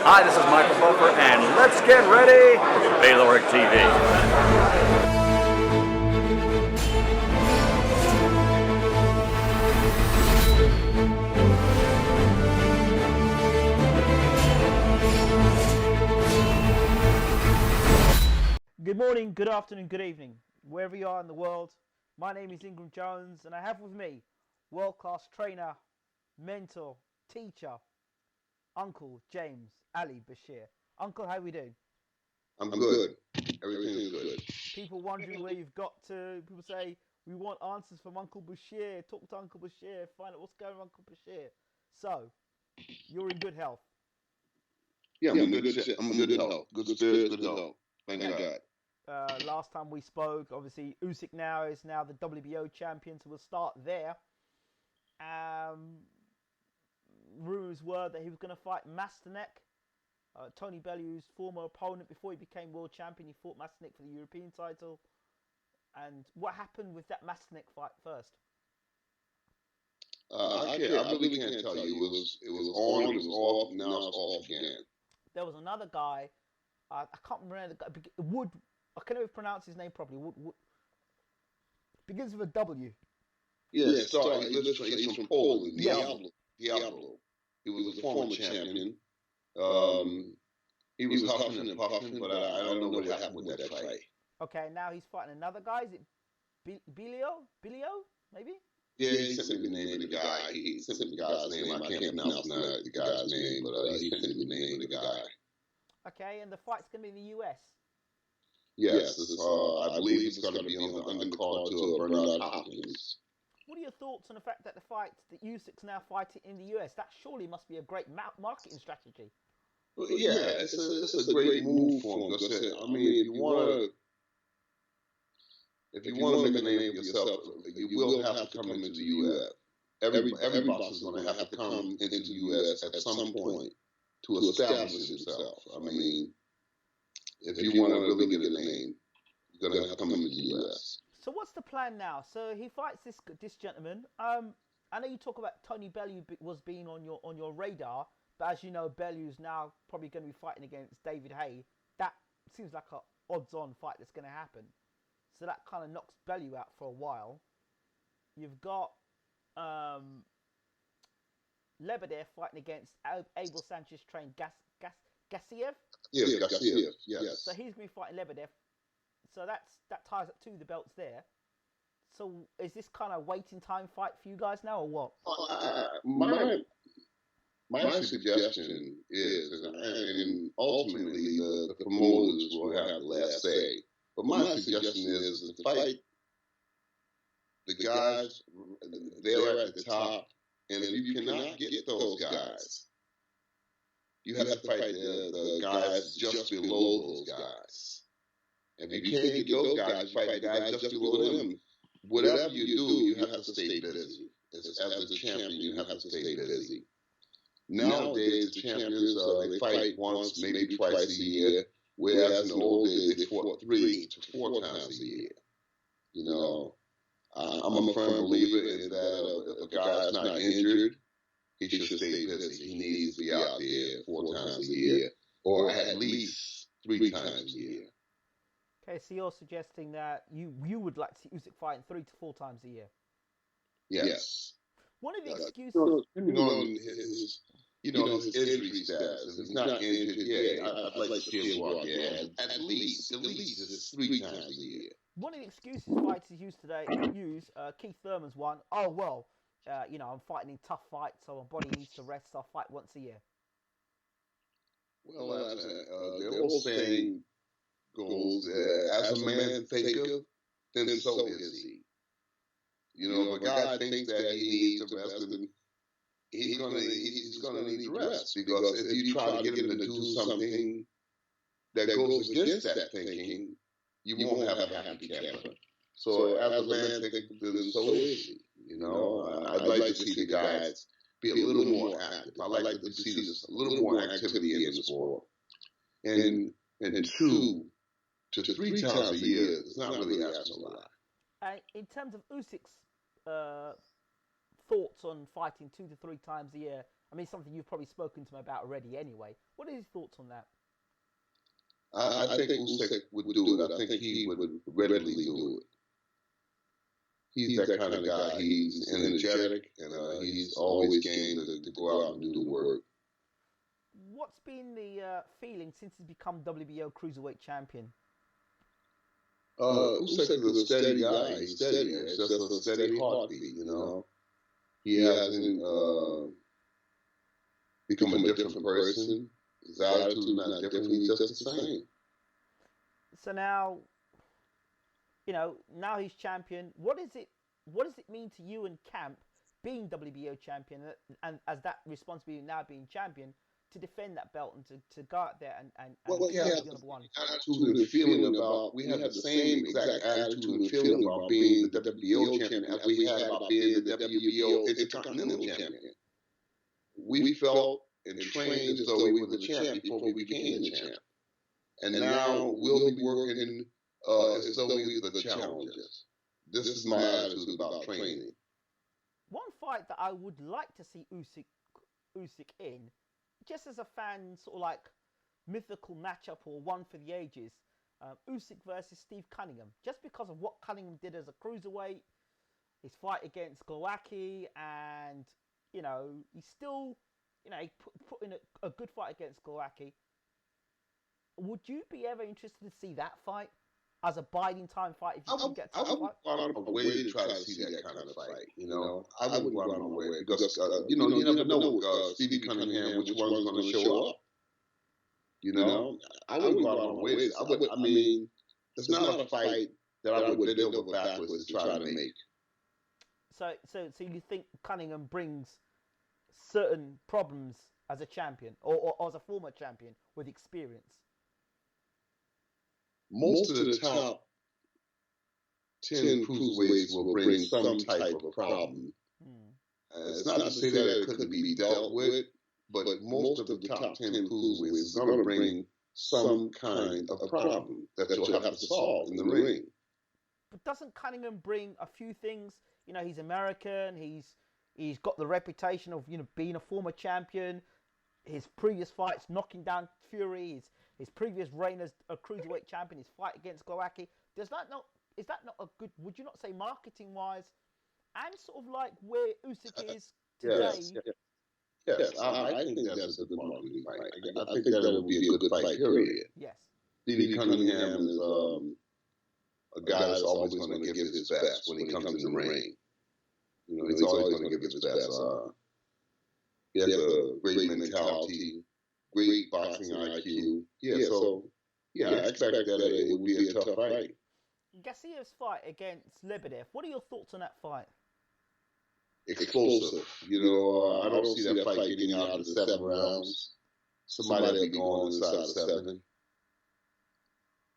Hi, this is Michael Buffer, and let's get ready for Bayloric TV. Good morning, good afternoon, good evening, wherever you are in the world. My name is Ingram Jones, and I have with me world-class trainer, mentor, teacher, Uncle James Ali Bashir. Uncle, how are we doing? I'm good. Everything's good. People wondering where you've got to. People say, we want answers from Uncle Bashir. Talk to Uncle Bashir. Find out what's going on, Uncle Bashir. So, you're in good health. Yeah, I'm in good health. Good spirit, good health. Thank God. Last time we spoke, obviously, Usyk is now the WBO champion, so we'll start there. Rumours were that he was going to fight Masterneck, Tony Bellew's former opponent before he became world champion. He fought Masterneck for the European title. And what happened with that Masterneck fight first? I really can't tell you. It was on, it was off, now it's off again. There was another guy, I can't remember the guy, Wood, I can't even pronounce his name properly. Wood begins with a W. Yeah, sorry, he's from Poland. Diablo. He was a former champion. He was huffing and puffing, but I don't know what happened with that fight. Okay, now he's fighting another guy. Is it Bilio, maybe? Yeah, he sent me the name of the guy. He sent me the guy's name. I can't pronounce the guy's name, but he sent me the name of the guy. Okay, and the fight's going to be in the US? Yes, I believe it's going to be on the undercard to Bernard Hopkins. What are your thoughts on the fact that Usyk's now fighting in the US? That surely must be a great marketing strategy. Well, yeah, it's a great move for him. I mean, if you want to make a name for yourself, you will have to come into the U.S. Every boxer is going to have to come into the U.S. at some point to establish himself. I mean, if you want to really get a name, you're going to have to come into the U.S. So what's the plan now? So he fights this gentleman. I know you talk about Tony Bellew was being on your radar, but as you know, Bellew's now probably going to be fighting against David Haye. That seems like an odds-on fight that's going to happen. So that kind of knocks Bellew out for a while. You've got Lebedev fighting against Abel Sanchez trained Gassiev. Yes, Gassiev. Yes. So he's going to be fighting Lebedev. So that ties up two of the belts there. So is this kind of waiting time fight for you guys now, or what? My suggestion is, and ultimately the promoters will have the last say. But my suggestion is to fight the guys there at the top, and if you cannot get those guys, you have to fight the guys just below those guys. And if you can't get those guys, you fight the guys just below them. Whatever you do, you have to stay busy. As a champion, you have to stay busy. Nowadays, the champions, they fight once, maybe twice a year. Whereas in the old days, they fought 3 to 4 times a year. You know, I'm a firm believer in that if a guy's not injured, he should stay busy. He needs to be out there 4 times a year, or at least 3 times a year. Okay, so you're suggesting that you would like to see Usyk fighting 3 to 4 times a year? Yes. One of the excuses... Depending on his injury status. If he's not injured, I'd like to see him go out there at least 3 times a year. One of the excuses fighters use, Keith Thurman's one, I'm fighting in tough fights, so my body needs to rest, so I'll fight once a year. Well, the old saying goes, as a man thinketh, then so is he. You know, if a guy thinks that he needs to rest, then he's gonna need to rest, because if you try to get him to do something that goes against that thinking, you won't have a happy camper. So as a man thinketh, then so is he. You know, I'd like to see the guys be a little more active. I'd like to see a little more activity in the sport. And 2 to 3 times a year is not really asking a lot. In terms of Usyk's thoughts on fighting 2 to 3 times a year, I mean, something you've probably spoken to him about already anyway. What are his thoughts on that? I think Usyk would do it. I think he would readily do it. He's that kind of guy. He's energetic, and he's always game to go out and do the work. What's been the feeling since he's become WBO Cruiserweight champion? Usyk is a steady guy. He's steady. It's just a steady heartbeat, you know. He hasn't become a different person. His attitude is not different. He's just the same. So now, now he's champion. What does it mean to you and Camp being WBO champion and as that responsibility now being champion to defend that belt and to go out there and we have the number one attitude and feeling about. We have the same exact attitude and feeling about being the WBO champion as we had about being the WBO Intercontinental champion. We felt and trained as though we were the champ before we became the champ. And now we'll be working as though we were the challengers. This is my attitude about training. One fight that I would like to see Usyk in, just as a fan, sort of like mythical matchup or one for the ages, Usyk versus Steve Cunningham, just because of what Cunningham did as a cruiserweight, his fight against Glowacki, and he's still, he put in a good fight against Glowacki. Would you be ever interested to see that fight as a biding time fight if you can get to that fight? I would go out away to try to see that kind of fight. I wouldn't go out away because you never know with Stevie Cunningham which one's going to show up. I wouldn't go out away. I mean, it's not a fight that I would bend over backwards to try to make. So you think Cunningham brings certain problems as a champion or as a former champion with experience? Most of the top 10 cruiserweights will bring some type of problem. It's not to say that it couldn't be dealt with, but most of the top 10 cruiserweights is going to bring some kind of problem that you'll have to solve in the ring. But doesn't Cunningham bring a few things? He's American. He's got the reputation of being a former champion. His previous fights, knocking down Fury. His previous reign as a cruiserweight champion. His fight against Glowacki. Is that not a good? Would you not say marketing wise, and sort of like where Usyk is today? Yes, I think that's a good marketing fight. I think that would be a good fight. Period. Yes. Stevie Cunningham is a guy that's always going to give his best when he comes in the ring. He's always going to give his best. He has a great mentality, great boxing IQ. I expect that it would be a tough fight. Garcia's fight against Lebedev. What are your thoughts on that fight? Explosive. I don't see that fight getting out of the 7 rounds. Somebody will be going inside of 7.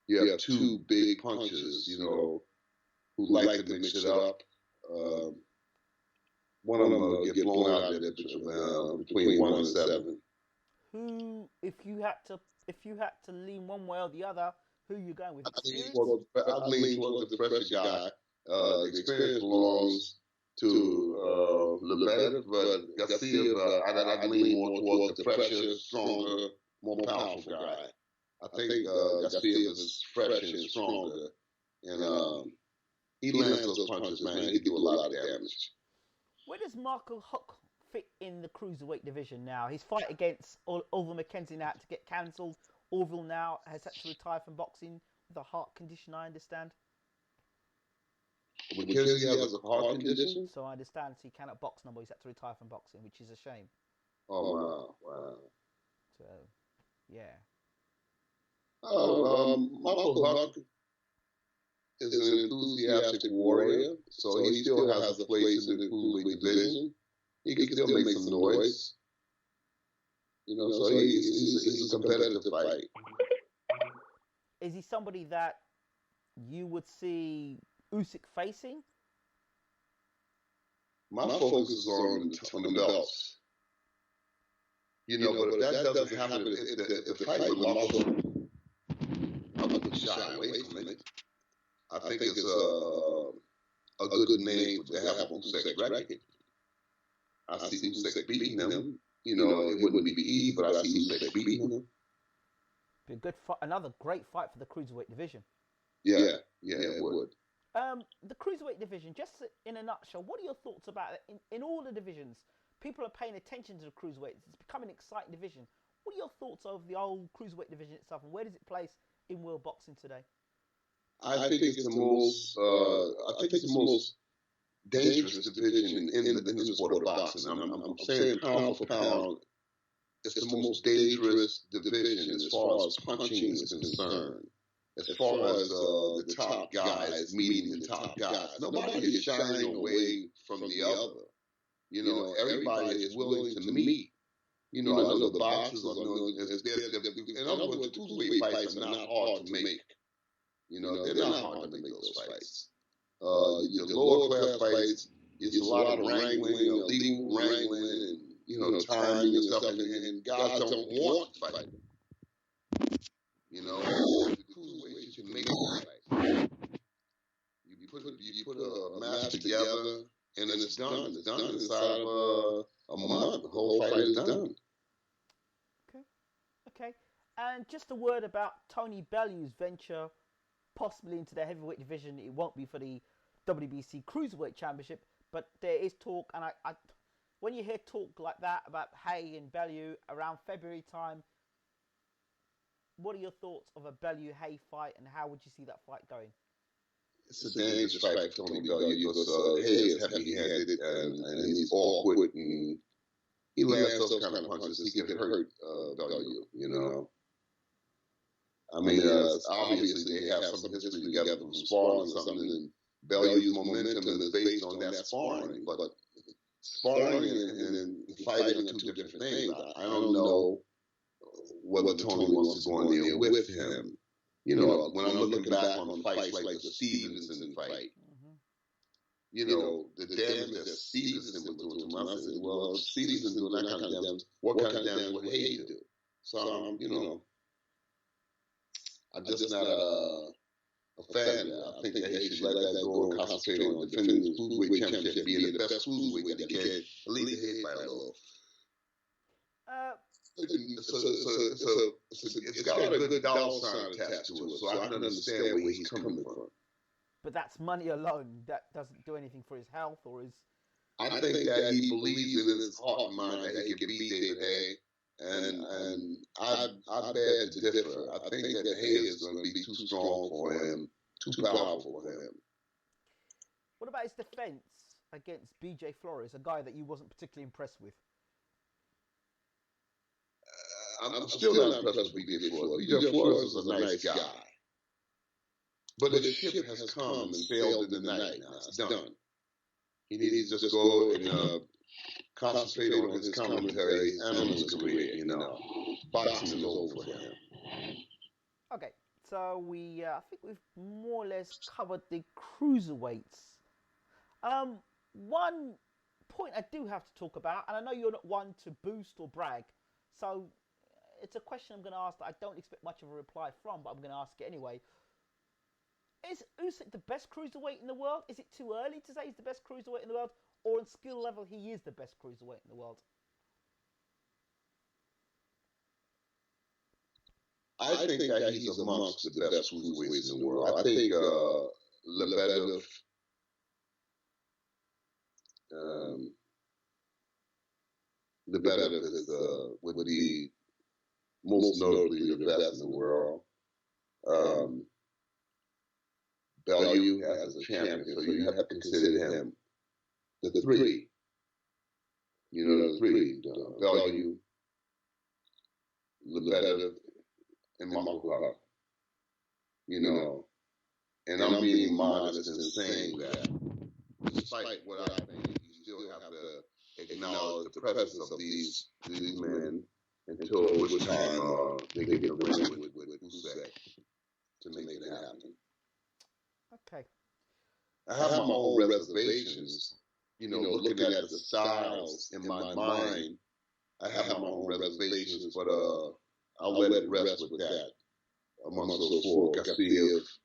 You have 2 big punches, who like to mix it up. One of them will get blown out there between 1 and 7. Who, if you had to lean one way or the other, who are you going with? I lean towards the fresher guy. The experience belongs to Lebedev, but Garcia, I lean more towards the fresher, stronger, more powerful guy. I think Garcia is fresh and stronger, and he lands those punches, man. He can do a lot of damage. Where does Marco Huck fit in the cruiserweight division now? His fight against Orville McKenzie now had to get cancelled. Orville now has had to retire from boxing with a heart condition, I understand. McKenzie has a heart condition? So I understand, so he cannot box no more. He's had to retire from boxing, which is a shame. Oh, wow. So, yeah. Marco Huck is an enthusiastic warrior, so he still has a place in the cruiserweight division. He can still make some noise. So he's a competitive fight. Is he somebody that you would see Usyk facing? My focus is on the belts. But if that doesn't happen, if the fight with Marco, I wouldn't shy away from it. I think it's a good name to have on Usyk's record. I see Usyk beating him it wouldn't be easy, but I see Usyk beating him. Be a good fight, another great fight for the cruiserweight division. Yeah, it would. The cruiserweight division, just in a nutshell, what are your thoughts about it? In all the divisions, people are paying attention to the cruiserweight. It's becoming an exciting division. What are your thoughts over the old cruiserweight division itself, and where does it place in world boxing today? I think it's the most. I think it's the most dangerous division in the sport of boxing. I'm saying pound for pound, it's the most dangerous division as far as punching is concerned. As far as the top guys meeting the top guys, nobody is shying away from the other. Everybody is willing to meet. I know the boxers. In other words, the cruiserweight fights are not hard to make. They're not hard to make those fights. The lower class fights, it's a lot of wrangling, legal wrangling, and timing and stuff, and guys don't want to fight. The cruiserweight you can make a fight. You put a match together, and it's done. It's done inside of a month. The whole fight is done. Okay. And just a word about Tony Bellew's venture, possibly into the heavyweight division. It won't be for the WBC Cruiserweight Championship, but there is talk, and I when you hear talk like that about Haye and Bellew around February time, what are your thoughts of a Bellew-Haye fight, and how would you see that fight going? It's a dangerous fight for Tony Bellew because Haye is heavy-handed and he's awkward, and he lands those kind of punches. He can hurt Bellew. I mean, obviously they have some history together from sparring or something, and Bellew's momentum is based on that sparring. But sparring and fighting are two different things. I don't know whether Tony wants to go in there with him. When I'm looking back on fights like the Stevenson fight, the damage that Stevenson was doing to him, I said, well, if Stevenson doing that kind of damage, what kind of damage would Haye do? So, I'm just not a fan. I think that Haye should let that go and concentrate on defending the cruiserweight championship, being the best cruiserweight that he can. Leave the Haye fight alone. So it's got a good dollar sign attached to it, so I can understand where he's coming from. But that's money alone. That doesn't do anything for his health or his... I think that he believes in his heart and mind that he can beat David Haye. And I beg to differ. I think that Haye is going to be too strong for him, too powerful for him. What about his defense against BJ Flores, a guy that you wasn't particularly impressed with? I'm still not impressed with BJ Flores. BJ Flores is a nice guy. But the ship has come and sailed in the night now. It's done. He needs to just go and concentrate on his commentary and on his career, Boxing is over for him. Okay, so I think we've more or less covered the cruiserweights. One point I do have to talk about, and I know you're not one to boost or brag, so it's a question I'm going to ask that I don't expect much of a reply from, but I'm going to ask it anyway. Is Usyk the best cruiserweight in the world? Is it too early to say he's the best cruiserweight in the world? Or on skill level, he is the best cruiserweight in the world? I think that he's amongst the best cruiserweights in the world. I think Lebedev, Lebedev would be most notably the best in the world. Bellew as a champion, so you have to consider him the three. The three: Bellew, Lebedev, and Makhachev. And I'm being modest in saying that, despite what I think, you still have to acknowledge the presence of these men until which time they get a ring with Usyk to make it happen. Okay. I have my own reservations, looking at the styles in my mind. I have my own reservations, but I'll let it rest with that. Amongst those four, Garcia is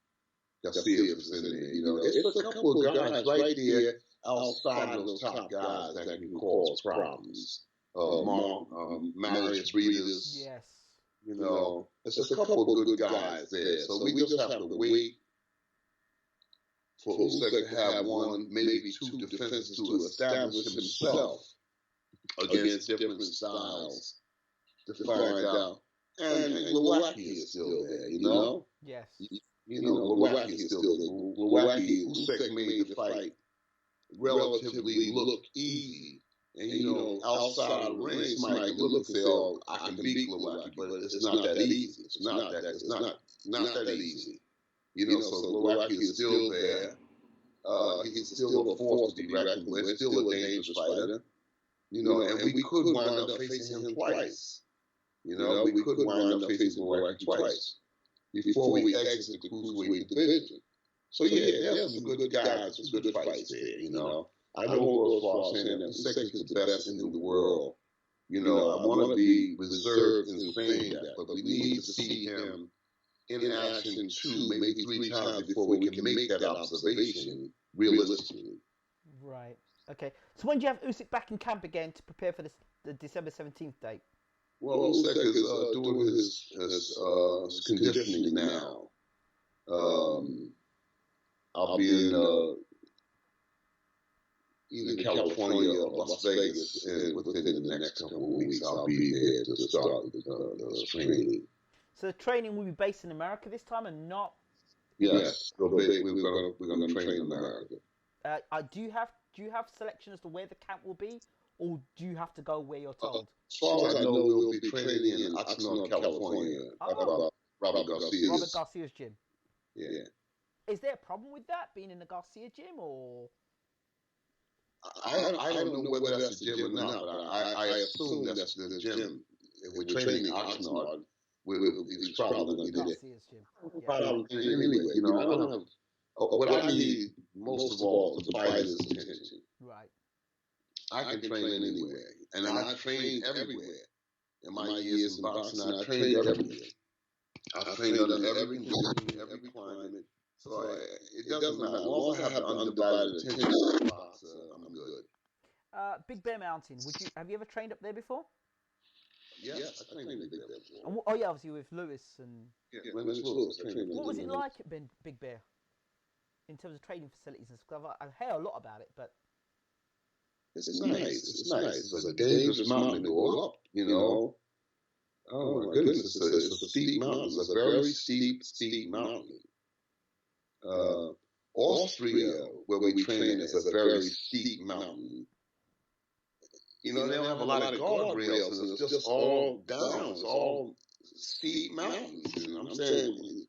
in there. It's a couple of guys right there outside of those top guys that can cause problems. Marius Breeders. Yes. You know, there's a couple of good guys there. So we just have to wait for Usyk to have one, maybe two defenses to establish himself against different styles to find out. And Glowacki is still there, you know? Yes. You know, Glowacki is still there. Glowacki, Usyk made the fight relatively look easy. And, you know, outside of the ring, somebody can look and say, oh, I can beat Glowacki, but it's not that easy. It's not that easy. You know, so Glowacki is still there. He's still a force to be reckoned with, still a dangerous fighter. You know, and we could wind up facing him twice. You know, we could wind up facing Glowacki twice before we exit the Cruiserweight division. So yeah, there's some good guys, some good fights there, you know. I don't go as far as saying that Usyk is the best in the world. You know, I want to be reserved in saying that, but we need to see him in action 2, maybe 3 times before we can make that observation realistically. Right. Okay. So when do you have Usyk back in camp again to prepare for the December 17th date? Well, Usyk is doing his conditioning now. I'll be in either California or Las Vegas within the next couple of weeks. I'll be there to start the training. So the training will be based in America this time and not... Yes, we're going to train in America. Do you have selection as to where the camp will be, or do you have to go where you're told? As far as I know, we'll be training in Oxnard, California. Robert Garcia's gym. Yeah. Is there a problem with that, being in the Garcia gym, or...? I don't know whether that's the gym or not, but I assume that's the gym. If we're training in Oxnard, it's probably going to be there. Garcia's gym. Anyway, you know, I don't have... What I need most of all is the fighter's attention. Right. I can train anywhere, and I trained everywhere. In my years in boxing, I trained everywhere. I trained under every condition, every climate. So it doesn't matter. As long as I have the undivided attention of the boxer, I'm good. Big Bear Mountain. Have you ever trained up there before? Yes, I trained in Big Bear before. Oh yeah, obviously with Lewis and... Yeah, Lewis. What was it like at Big Bear? In terms of training facilities and stuff? I hear a lot about it, but... It's nice. It's nice. It's a dangerous mountain to go up, you know. Oh my goodness, it's a steep mountain. It's a very steep mountain. Austria, where we train, is a very steep mountain. You know, they don't have a lot of guardrails, and it's just all down. It's all steep mountains. And I'm saying,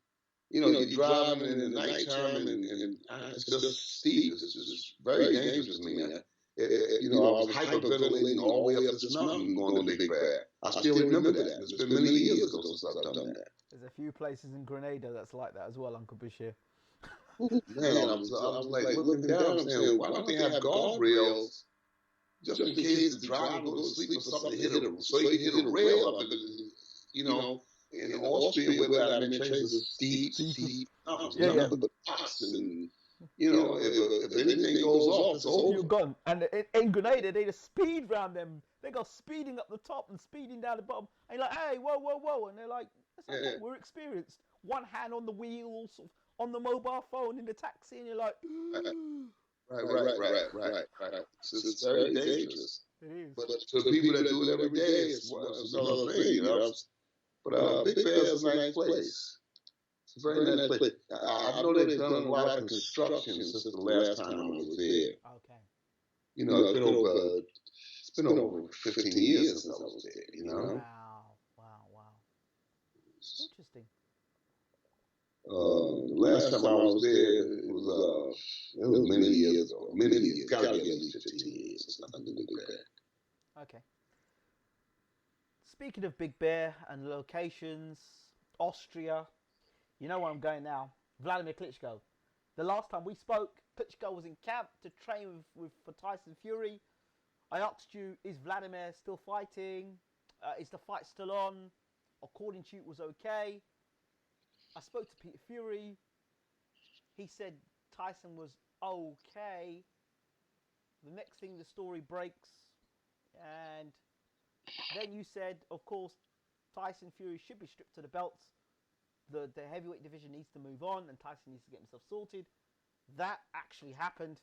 you know, you're driving in the nighttime, and it's just steep. It's just very dangerous to me. You know, I was hyperventilating all the way up this mountain going to Big Bear. I still remember that. It's been many years ago since I've done that. There's a few places in Grenada that's like that as well, Uncle Bashir. Man, I was like looking down and saying, why don't they have guardrails just in case the driver goes to sleep or something hit him, so he can hit a rail up, you know. In Austria, where I mentioned, it's a steep mountains. Yeah. The box and... You know, if anything goes off, it's over. You're gone. And in Grenada, they just speed round them. They go speeding up the top and speeding down the bottom. And you're like, hey, whoa. And they're like, we're experienced. One hand on the wheel, sort of on the mobile phone in the taxi. And you're like, right. It's very dangerous. It is. But to people that do it every day, it's another thing, you know. But Big Bear is a nice place. It's a very nice place. I know they've done a lot of construction since the last time I was there. Okay. You know, it's been over 15 years since I was there, you know. Wow. Interesting. The last time I was there, it was many years ago. It's got to be at least 15 years. It's nothing to do with that. Okay. Speaking of Big Bear and locations, Austria, you know where I'm going now. Vladimir Klitschko. The last time we spoke, Klitschko was in camp to train for Tyson Fury. I asked you, is Vladimir still fighting? Is the fight still on? According to you, it was okay. I spoke to Peter Fury. He said Tyson was okay. The next thing, the story breaks, and Then you said, of course, Tyson Fury should be stripped to the belts. The heavyweight division needs to move on, and Tyson needs to get himself sorted. That actually happened.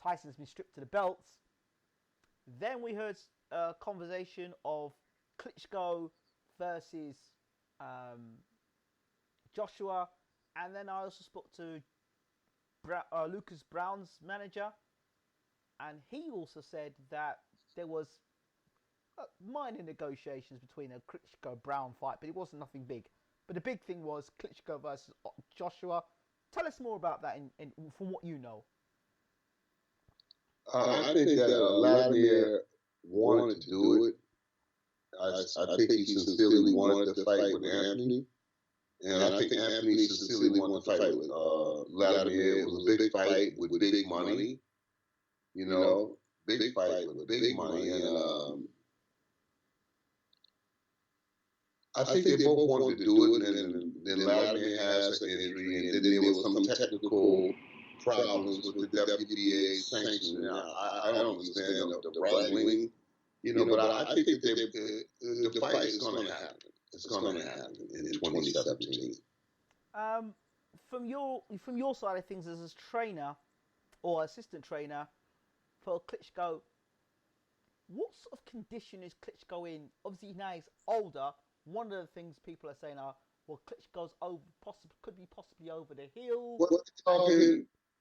Tyson's been stripped to the belts. Then we heard a conversation of Klitschko versus Joshua, and then I also spoke to Lucas Brown's manager, and he also said that there was minor negotiations between a Klitschko-Brown fight, but it wasn't nothing big. But the big thing was Klitschko versus Joshua. Tell us more about that from what you know. I think that Vladimir wanted to do it. I think he sincerely wanted to fight with Anthony. And I think Anthony sincerely wanted to fight with Vladimir. It was a big fight with big money. You know, big fight with big money. And I think they both wanted to do it. And then Vladimir has an injury. And then there was some technical problems with the WBA sanctions. I don't understand the wrangling. You know, but I think that the fight is going to happen. It's going to happen in 2017. From your side of things as a trainer or assistant trainer for Klitschko, what sort of condition is Klitschko in? Obviously now he's older. One of the things people are saying are, well, Klitschko's could be possibly over the hill.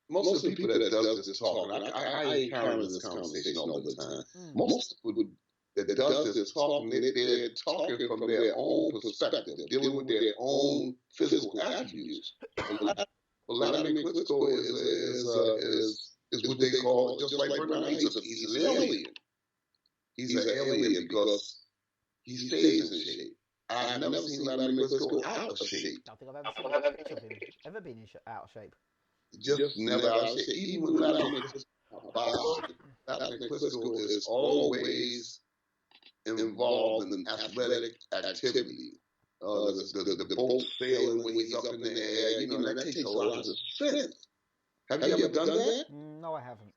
Most of the people that does this talking, I encounter this conversation all the time. Most people that does this talking, they're talking from their own perspective, dealing with their own physical attributes. Vladimir Klitschko is what they call, just like Bernard, he's an alien. He's an alien because he stays in shape. I've never seen Vladimir Klitschko out of shape. I don't think I've ever seen a picture of him ever been out of shape. Just never out of shape. Even when Vladimir Klitschko is always involved in athletic activity. The boat sailing when he's up in the air, you know, that takes a lot of strength. Have you ever done that? No, I haven't.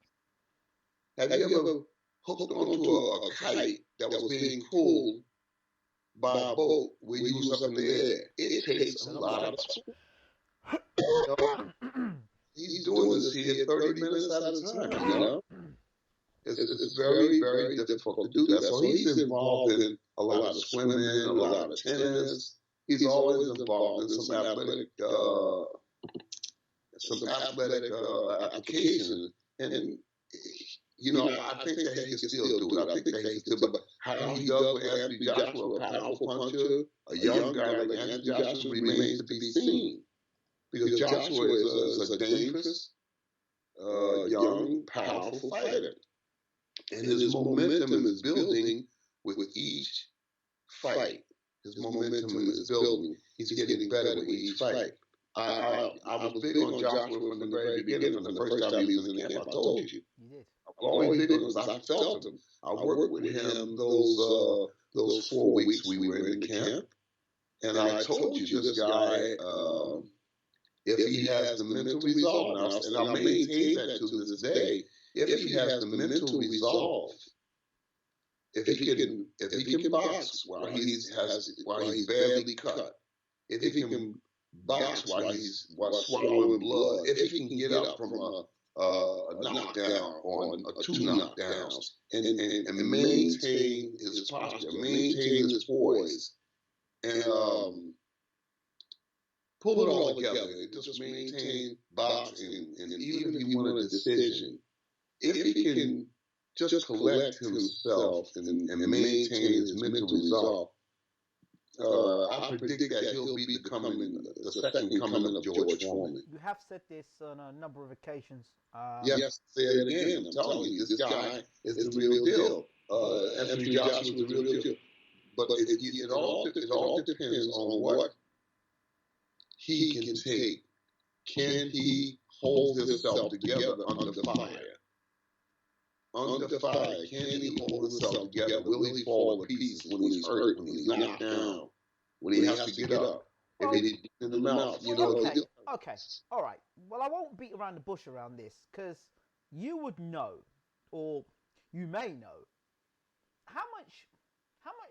Have you ever hooked onto a kite that was being pulled by a boat where you was up in the air? It takes a lot of strength. He's doing this here 30 minutes at a time, you know? It's very, very difficult to do that. So he's involved in a lot of swimming, a lot of tennis. He's always involved in some athletic applications. And, you know, I think that he can still do it. I think that he can still, but how he does with Anthony Joshua, a powerful puncher, a young guy like Anthony Joshua remains to be seen. Because Joshua is a dangerous, young, powerful fighter. And his momentum is building with each fight. His momentum is building. He's getting better with each fight. I was big on Joshua from the very beginning, from the first time he was in the camp. I told you. You did. I was always big on him because I felt him. I worked with him those 4 weeks we were in the camp. And I told you, this guy, if he has the mental resolve, and I maintain that to this day, if he has the mental resolve, if he can box while he's badly cut, if he can box while swallowing blood, if he can get up from a knockdown or 2 knockdowns and maintain his posture, maintain his poise, and pull it all together, just maintain boxing, and even if he wanted a decision, if he can just collect himself and maintain his mental resolve, I predict that he'll be the second coming of George Foreman. You have said this on a number of occasions. Yes, say it again. I'm telling you, this guy is the real deal. Anthony Joshua is the real deal. But it all depends on what he can take. Can he hold himself together under fire? Under fire, can he hold himself together? Will he fall to pieces when he's hurt, when he's knocked down, when he has to get up? If he's in the mouth, you know. Okay, all right. Well, I won't beat around the bush around this, because you would know, or you may know, how much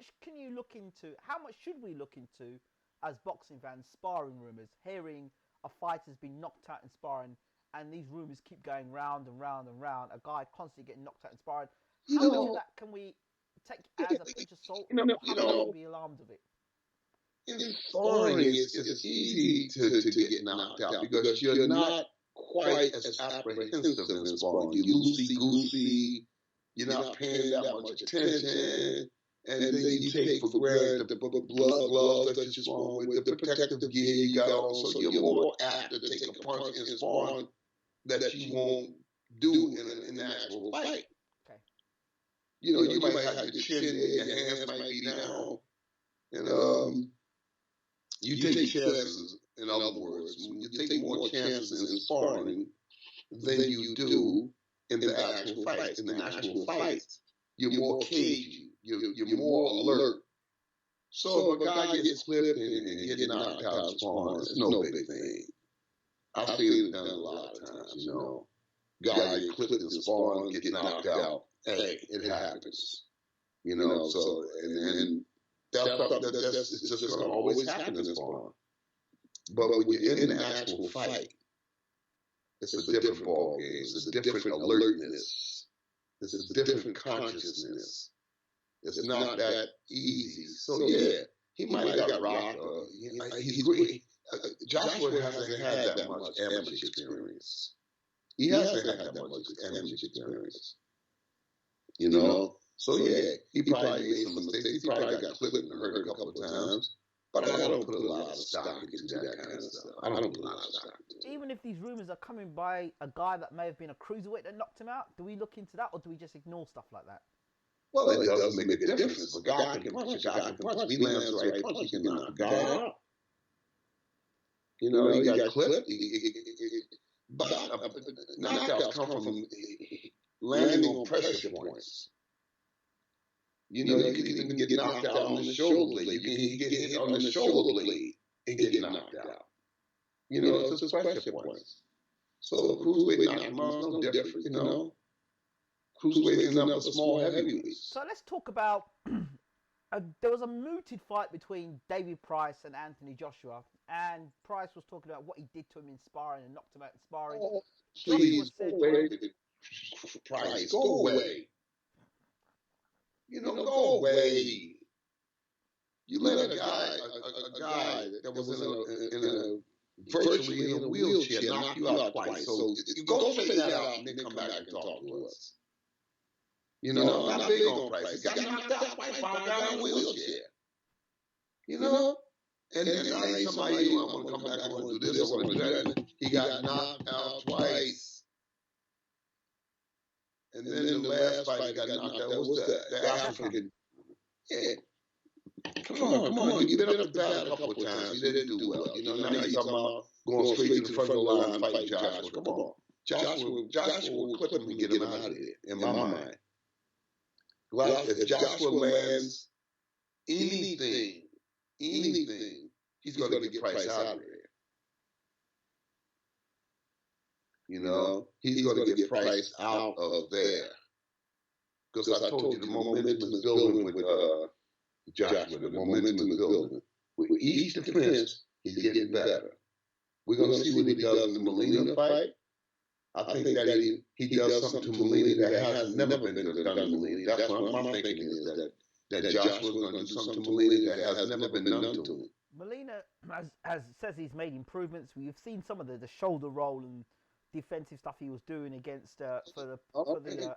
much can you look into? How much should we look into as boxing fans? Sparring rumors, hearing a fighter's been knocked out in sparring, and these rumors keep going round and round and round. A guy constantly getting knocked out in sparring. How much of that can we take as a pinch of salt? How much can we be alarmed of it? In sparring, it's easy to get knocked out because you're not quite as apprehensive in sparring. You're loosey-goosey. You're not paying that much attention. And then you take for granted the blood gloves that you're sparring with, the protective gear you got on, so you're more apt to take a punch in sparring that you won't do in an actual fight. Okay. You know, you might have your chin there, your hands might be down, and you take chances. In other words, you take more chances in sparring than you do in the actual fight. In the actual fight, you're more cagey. You're more alert. So if a guy gets clipped and gets knocked out in sparring, it's no big thing. I've seen it done a lot of times, you know. Guy get clipped in sparring, get knocked out. Hey, it happens. You know, so, and that's something that's just going to always happen in sparring. But when you're in the actual fight, it's a different ball game. It's a different alertness. It's a different consciousness. It's not that easy. So yeah, he might have got rocked. He's great. Joshua hasn't had that much amateur experience. He hasn't had that much amateur experience. You know? So yeah, he probably made some mistakes. He probably got clipped and hurt a couple of times. But I don't put a lot of stock into that kind of stuff. I don't put a lot of stock into it. Even if these rumors are coming by a guy that may have been a cruiserweight that knocked him out, do we look into that, or do we just ignore stuff like that? Well, it doesn't make a difference. A guy can punch. If he lands the right punch, he can knock a guy out. You know, he got clipped. But knockouts come from landing on pressure points. You know, you can even get knocked out on the shoulder blade. You can get hit on the shoulder blade and get knocked out. You know, it's just pressure points. So cruiserweight knocked him out, no different, you know. Cruiserweight is another small heavyweight. So let's talk about, there was a mooted fight between David Price and Anthony Joshua. And Price was talking about what he did to him in sparring and knocked him out in sparring. Oh, please, go away. Price, go away. You know, go away. You let a guy that was in a virtually in a wheelchair knock you out twice. So you go straighten that out and then come back and talk to us. You know, I'm not big on Price. He got knocked out twice by a guy in a wheelchair. You know? And then I ain't somebody who I'm going to come back, I want to do this, I want to do that. He got knocked out twice. And then in the last fight, he got knocked out. What was the African? Yeah. Come on. You've been up to bat a couple of times. You didn't do well. You know, now you're talking about going straight to the front of the line and fighting Joshua. Come on. Joshua will clip him and get him out of there, in my mind. If Joshua lands anything, he's going to get Price out of there. You know, he's going to get Price out of there. Because I told you the momentum is building with Joshua. The momentum is building. With each defense, he's getting better. We're going to see what he does in the Molina fight. I think that he does something to Molina that has never been done to Molina. That's what my thinking is, that Joshua's going to do something to Molina that has never been done to him. Molina says he's made improvements. We've seen some of the shoulder roll and defensive stuff he was doing against for the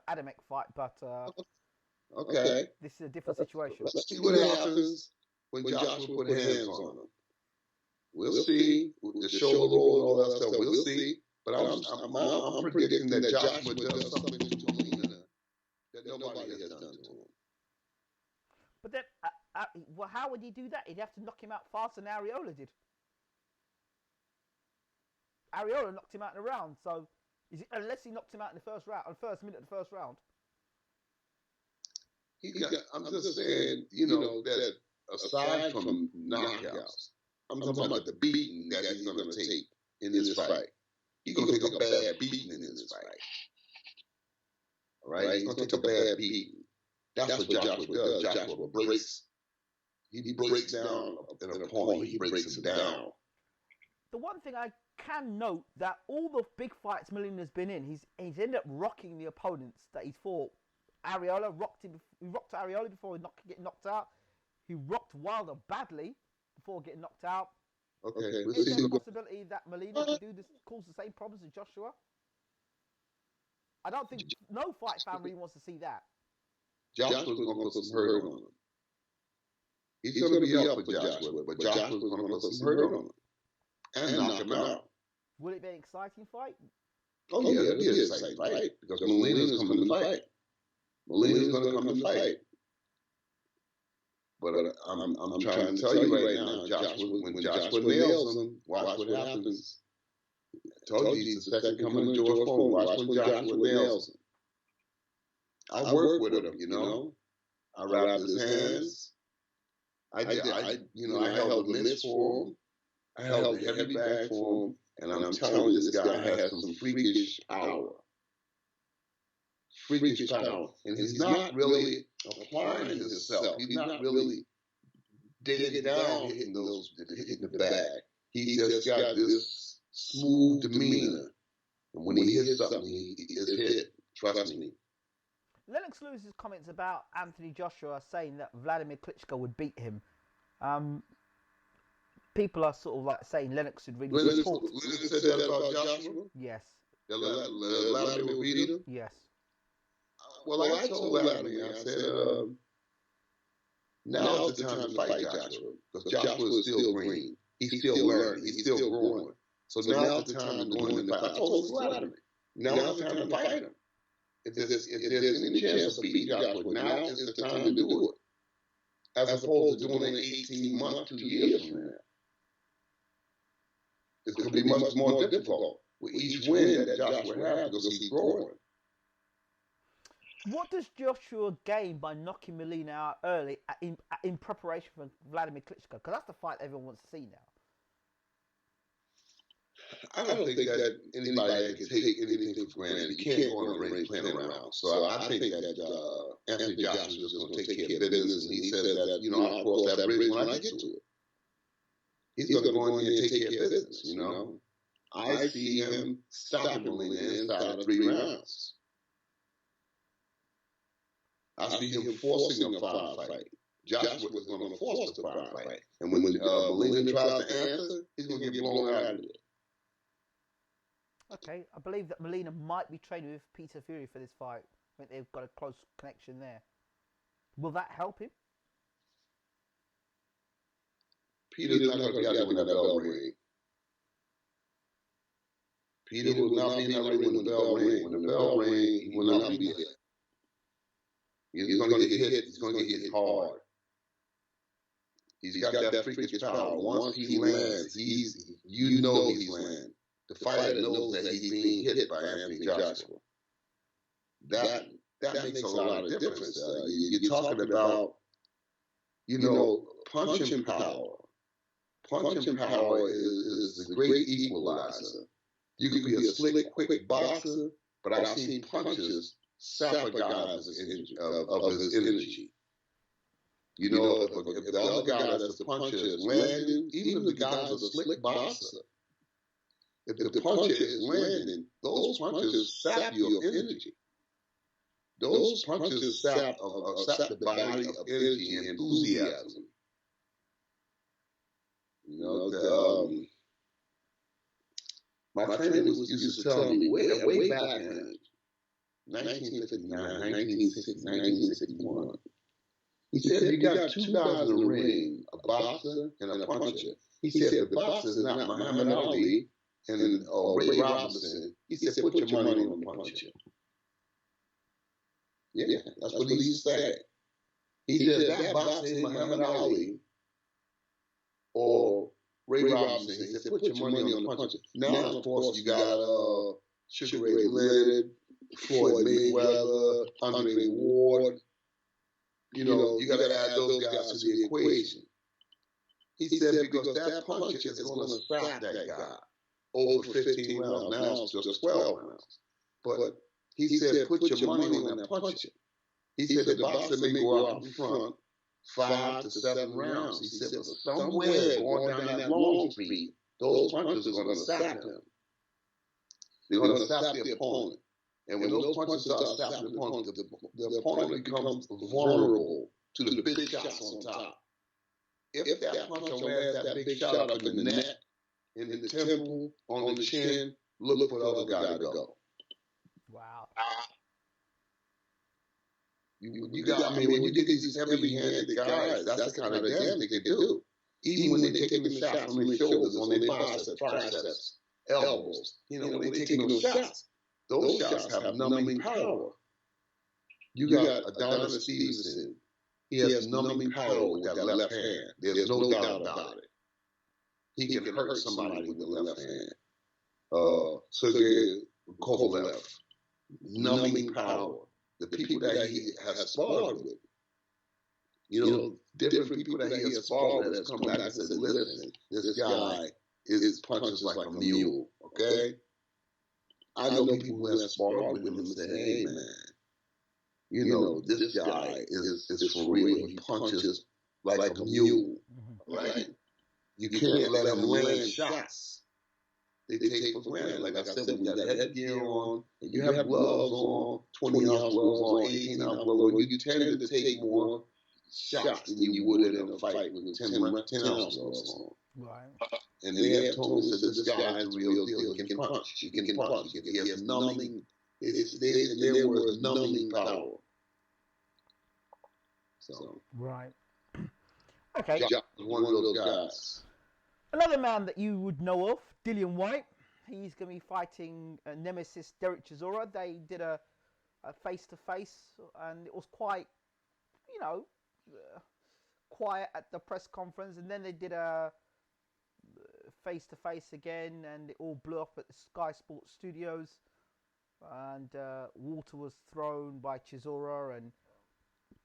Adamek fight, but okay, this is a different situation. Let's see what happens when Joshua put hands on him. We'll see the shoulder roll and all that stuff. We'll see. But I'm predicting that Joshua does something to Molina that nobody has done to him. But then, well, how would he do that? He'd have to knock him out faster than Arreola did. Arreola knocked him out in a round, so unless he knocked him out in the first round, the first minute of the first round. I'm just saying, you know, that aside from knockouts, I'm talking about the beating that he's going to take in this fight. He's going to take a bad beating in this fight. All right? He's going to take a bad beating. That's what Joshua does. Joshua breaks he breaks down an opponent. He breaks him down. The one thing I can note that all the big fights Molina's been in, he's ended up rocking the opponents that he's fought. Arreola he rocked Arreola before getting knocked out. He rocked Wilder badly before getting knocked out. Okay, Is there a possibility that Molina could cause the same problems as Joshua? I don't think no fight fan really wants to see that. Joshua's going to put some hurt on him. He's going to be up for Joshua, but Joshua's going to put some hurt on him and knock him out. Will it be an exciting fight? Oh yeah, it'll be an exciting fight because Molina's coming to fight. Molina's going to come to fight. But I'm trying to tell you right now, when Joshua nails him, watch what happens. I told you he's the second coming of George Foreman. Watch when Joshua nails him. I work with him, you know. I wrapped his hands. I held the mitts for him. I held the heavy bag for him. And I'm telling you, this guy has some freakish power. Freakish power. And he's not really applying himself. He's not really digging down, hitting the bag. He just got this smooth demeanor. And when he hits something, he is hit. Trust me. Lennox Lewis's comments about Anthony Joshua saying that Vladimir Klitschko would beat him. People are sort of like saying Lennox should really support. Lennox said that about Joshua? Yes. That Vladimir would beat him? Yes. Well, I told Vladimir, I said, now's the time to fight Joshua. Because Joshua is still green. He's still learning. He's still growing. So now's the time to go in and fight. I told Vladimir, now's the time to fight him. If there's any chance of beating Joshua, now is the time to do it. As opposed to doing it 18 months, 2 years from now. It's going to be much more difficult with each win that Joshua has because he's growing. What does Joshua gain by knocking Molina out early in preparation for Vladimir Klitschko? Because that's the fight everyone wants to see now. I don't think that anybody can take anything for granted. You can't go on the ring playing around. So I think that Anthony Joshua is just going to take care of business. And he said that, I'll cross that bridge when I get to it. He's going to go in there and take care of business, I see him stopping Molina inside of 3 rounds. I see him forcing a 5 fight. Joshua is going to force the 5 fight. And when Molina tries to answer, he's going to get blown out of it. Okay, I believe that Molina might be training with Peter Fury for this fight. I think they've got a close connection there. Will that help him? Peter's not going to be out there when that bell ring. Peter will not be in that ring when the bell ring. When the bell ring, he will not be there. He's going to get hit. He's going to get hit hard. He's got that freakish power. Once he lands, he's landing. The fighter knows that he's being hit by Anthony Joshua. That makes a lot of difference. You're talking about, punching power. Punching power is a great equalizer. You can be a slick, quick boxer, but I've seen punches sap a guy of his energy. If the other guy that's the puncher is landing, even if the guy's a slick boxer, if the puncher is landing, those punches sap you of energy. Those punches sap the body of energy and enthusiasm. My friend used to tell me way back in 1959, 1960, 1961. He said, if you got 2 guys in the ring, a boxer and a puncher, he said, the boxer is not Muhammad Ali and Ray Robinson. He said, put your money on the puncher. Yeah, that's what he said. He said, that boxer is Muhammad Ali or Ray Robinson. He said, put your money on the puncher. Now, of course, you got Sugar Ray Leonard, Floyd Mayweather, Andre Ward. You got to add those guys to the equation. He said because that punch is going to stop that guy over 15 rounds. Now it's just 12 rounds. But he said put your money on that puncher. He said the boxer may go out in front 5 to 7 rounds. He said, but somewhere going down that long street, those punches are going to sap him. They're going to sap the opponent. And when those punches start sapping the opponent, the opponent becomes vulnerable to the big shots on top. If that punch lands that big shot up in the neck, in the temple, on the chin, look for the other guy to go. Wow. You got, I mean, when you get these heavy-handed guys, that's the kind of damage they can do. Even when they're taking the shots on their shoulders, on their biceps, triceps, elbows, when they're taking those shots have numbing power. You got Adonis Stevenson. He has numbing power with that left hand. There's no doubt about it. He can hurt somebody with the left hand. Sergey Kovalev, numbing power. The people that he has sparred with, different people that he has sparred with has come back and said, listen, this guy is punches like a mule, okay? I know people who have sparred with him and said, hey, man, this guy is for real. He punches like a mule, right? You can't let him land shots. They take for granted. Like I said, when you got headgear on, and you have gloves on, 20-ounce gloves on, 18-ounce gloves on, you tend to take more shots than you would in a fight with 10-ounce gloves on. Right. And they have told me that this guy is the real deal. He can punch. He has numbing. There was numbing power. So. Right. Okay. Josh was one of those guys. Another man that you would know of, Dillian Whyte. He's going to be fighting nemesis Derek Chisora. They did a face-to-face, and it was quite, quiet at the press conference. And then they did a face-to-face again, and it all blew up at the Sky Sports Studios. And water was thrown by Chisora, and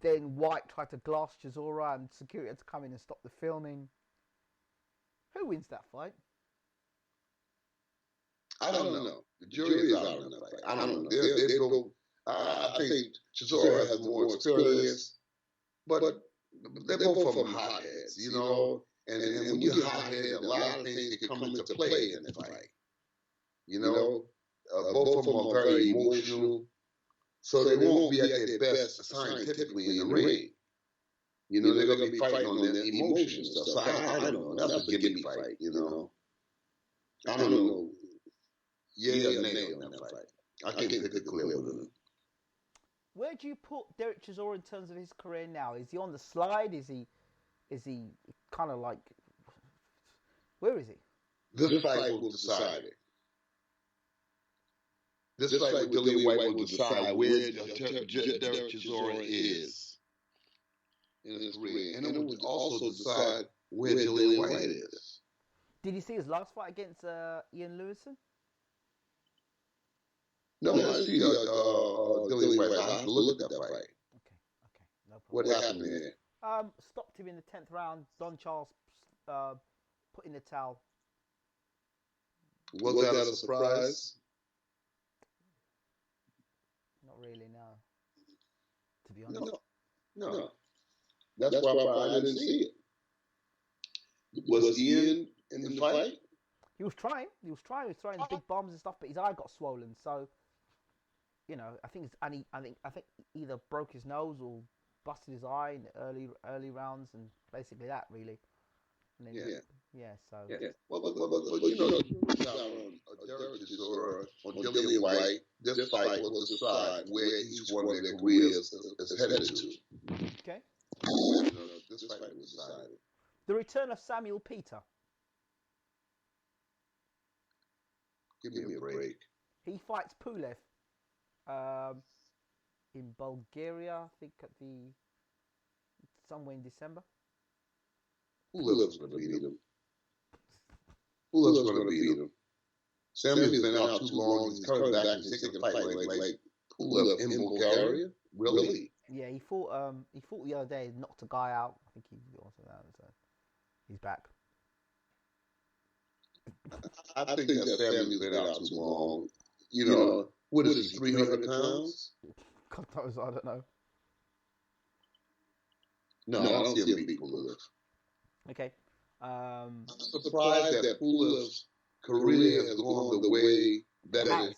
then Whyte tried to glass Chisora, and security had to come in and stop the filming. Who wins that fight? I don't know. The jury is out on that fight. I don't know. I think Chisora has more experience, but they're both from hotheads, And when you're hothead, a lot of things can come into play in the fight. Both of them are very emotional, so they won't be at their best scientifically in the ring. They're going to be fighting on their emotion stuff. So I don't know. That's a gimme fight, I don't know. Yeah or nay on that fight. I can't pick a clear winner. Where do you put Derek Chisora in terms of his career now? Is he on the slide? Is he kind of like... Where is he? This fight will decide it. This fight with Dillian Whyte will decide where Derek Chisora is in his career, and it would also decide where Dillian Whyte is. Did you see his last fight against Ian Lewison? No, I see Dillian Whyte. I have to look at that fight. Okay, no problem. What happened there? Stopped him in the 10th round. Don Charles put in the towel. Was that a surprise? Not really, no. To be honest. No. That's why I didn't see it. Was Ian in the fight? He was trying. He was throwing big bombs and stuff, but his eye got swollen. So, I think either broke his nose or busted his eye in the early rounds, and basically that really. And then, so. Yeah. Well, Derek Chisora or Dillian Whyte, this fight will decide where each one of their careers is headed to. Okay. This fight will decide it. The return of Samuel Peter. Give me a break. He fights Pulev in Bulgaria, I think somewhere in December. Who's going to beat him? Who's going to beat him? Samuel's been out too long. He's coming back and taking a fight like Pulev in Bulgaria. Really? Yeah, he fought the other day, knocked a guy out. I think he also that, so he's back. I think that Samuel's been out too long. What is he, 300 pounds? God knows, I don't know. No, I don't see him beat Pulev. Okay. I'm surprised that Pulev's career has gone the way that it has.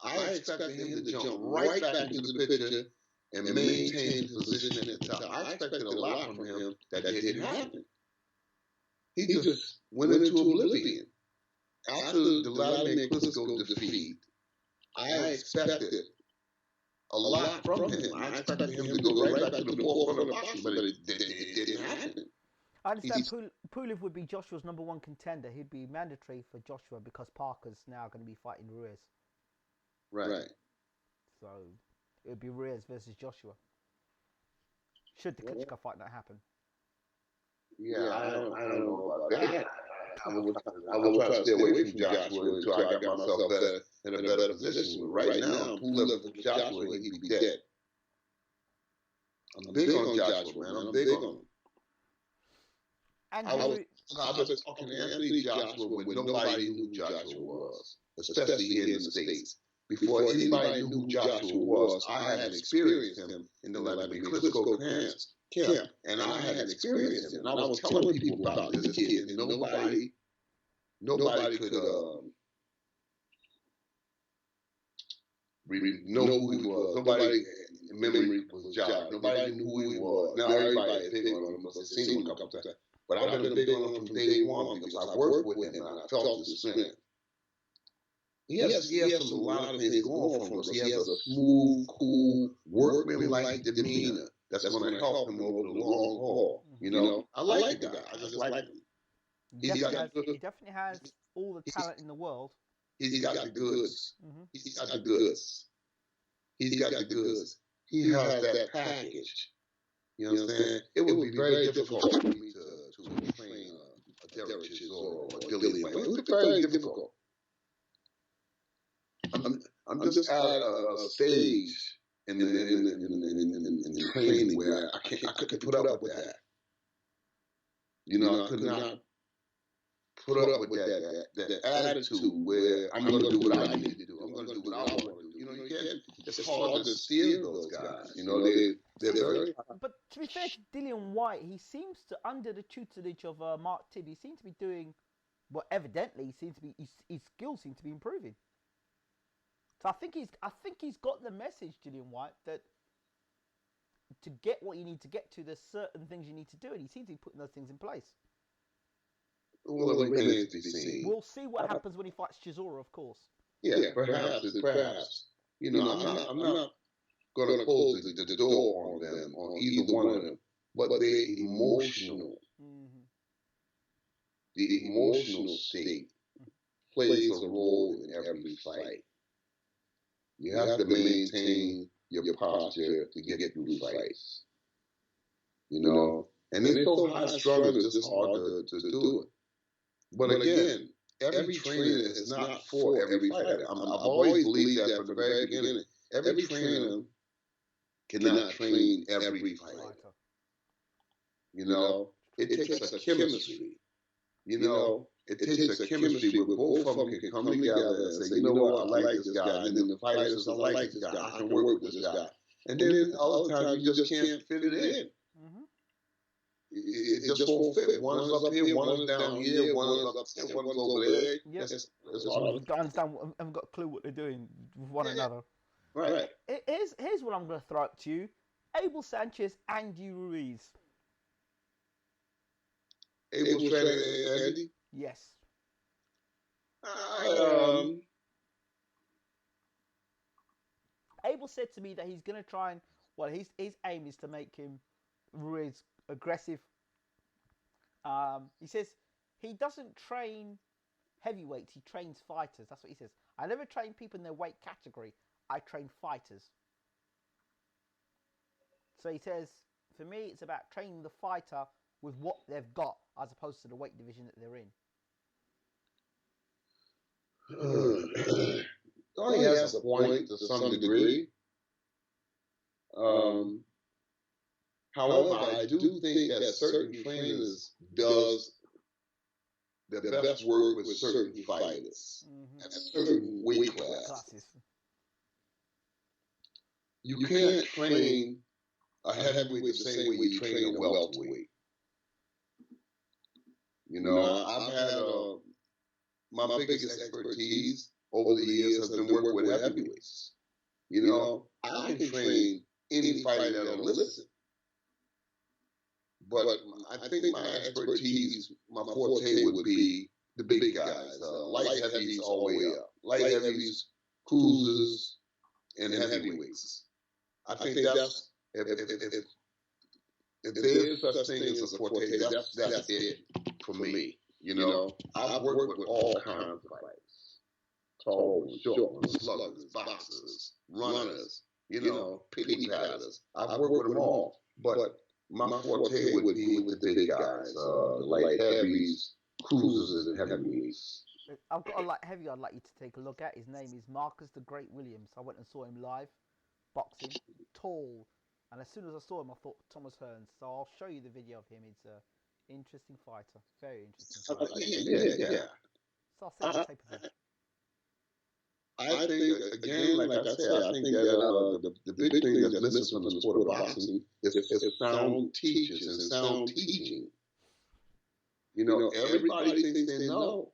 I expected him to jump right back into the picture and maintain his position at the top. I expected a lot from him that didn't happen. He just went into oblivion. After the Vladimir Klitschko defeat, I expected a lot from him. I expected him to go right back to the forefront of boxing, but it didn't happen. I understand Pulev would be Joshua's #1 contender. He'd be mandatory for Joshua because Parker's now going to be fighting Ruiz. Right. So it would be Ruiz versus Joshua. Should the Klitschko fight not happen? Yeah, I don't know about that. I will try to stay away from Joshua until I got myself in a better position. Right now, Pulev for Joshua, he'd be dead. I'm big on Joshua, man. I'm big on him. And I was talking to Anthony Joshua when nobody knew who Joshua was, especially here in the States. Before anybody knew who Joshua was, I had experienced him in the Vladimir Klitschko camp, and I had experienced him. And I was telling people about this kid, and nobody could know who he was. Nobody memory was Josh. Nobody knew who he was. Now everybody is big on him. I've seen him a couple times. But I've been big on him from day one because I worked with him and I felt his strength. He has a lot of things going for him. He has a smooth, cool, workmanlike demeanor that's going to help him over the long haul. You know, I like the guy. I just like him. He definitely has all the talent in the world. He's got the goods. He's got the goods. He's got the goods. He has that package. You know what I'm saying? It would be very difficult for me to train a Derek Chisora or a Dillian Wayne. It would be very difficult. I'm just at a stage in the training where I could put up with that. You know, I could not put up with that attitude where I'm going to do what I need to do. I'm going to do what I want to do. You know, you can't. It's hard to steer those guys. You know, they're very. But to be fair to Dillian Whyte, he seems to, under the tutelage of Mark Tibb, he seems to be doing, well, evidently, his skills seem to be improving. So I think he's got the message, Dillian Whyte, that to get what you need to get to, there's certain things you need to do, and he seems to be putting those things in place. Well, it remains to be seen. We'll see what happens when he fights Chisora, of course. Yeah, perhaps. You know, I'm not going to close the door on them, on either one of them, but they're emotional. Mm-hmm. The emotional state plays a role in every fight. You have to maintain your posture to get through fights. You know, and it's so high strung, it's just hard to do it. But again, every trainer is not for every fighter. I've always believed that from the very beginning. Every trainer cannot train every fighter. You know, it takes a chemistry. You know, it takes a chemistry where both of them can come together and say, you know what, I like this guy. And then the fighter says, I like this guy. I can work with this guy. And then other times you just can't fit it in. Mm-hmm. It just won't fit. One is up here, one is down here, one is up there, one is over there. Yep. I haven't got a clue what they're doing with one another. Right. Here's what I'm going to throw out to you. Abel Sanchez, Andy Ruiz. Abel Sanchez, Andy? Yes. Abel said to me that he's going to try and, well, his aim is to make him Ruiz aggressive. He says he doesn't train heavyweights, he trains fighters. That's what he says. I never train people in their weight category. I train fighters. So he says, for me, it's about training the fighter with what they've got as opposed to the weight division that they're in. He has a point to some degree. However, I do think that certain trainers does the best work with certain fighters at certain weight classes. You can't train a heavyweight the same way you train a welterweight. You know, I've had my biggest expertise over the years has been working with heavyweights. You know, I can train any fighter that'll listen. But I think my expertise, my forte would be the big guys, light heavies all the way up. Light heavies, cruisers, and heavyweights. I think that's, if there is such thing as a forte, that's it for me. You know, I've worked with all kinds of fighters. Tall ones, short ones, sluggers, boxers, runners, you know, pity patters. I've worked with them all. But my forte would be with the big guys, the light heavies, cruisers, and heavyweights. I've got a light heavy I'd like you to take a look at. His name is Marcus the Great Williams. I went and saw him live, boxing, tall. And as soon as I saw him, I thought Thomas Hearns. So I'll show you the video of him. He's an interesting fighter. Very interesting fighter. Yeah. So I'll send the tape of him. I think, again, like I said, I think that the big thing that's missing from the sport of boxing is sound teachers and sound teaching. You know, everybody thinks they know,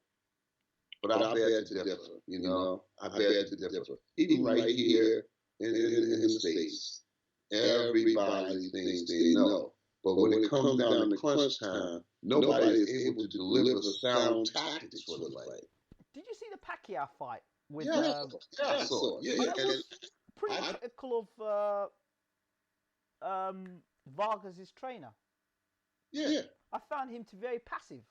but I beg to differ. You know, I beg to differ. Even right here in the States, everybody thinks they know. But when it comes down to crunch time, nobody is able to deliver sound tactics for the fight. Did you see the Pacquiao fight? With, yeah. It was pretty critical of Vargas' trainer. Yeah. I found him to be very passive.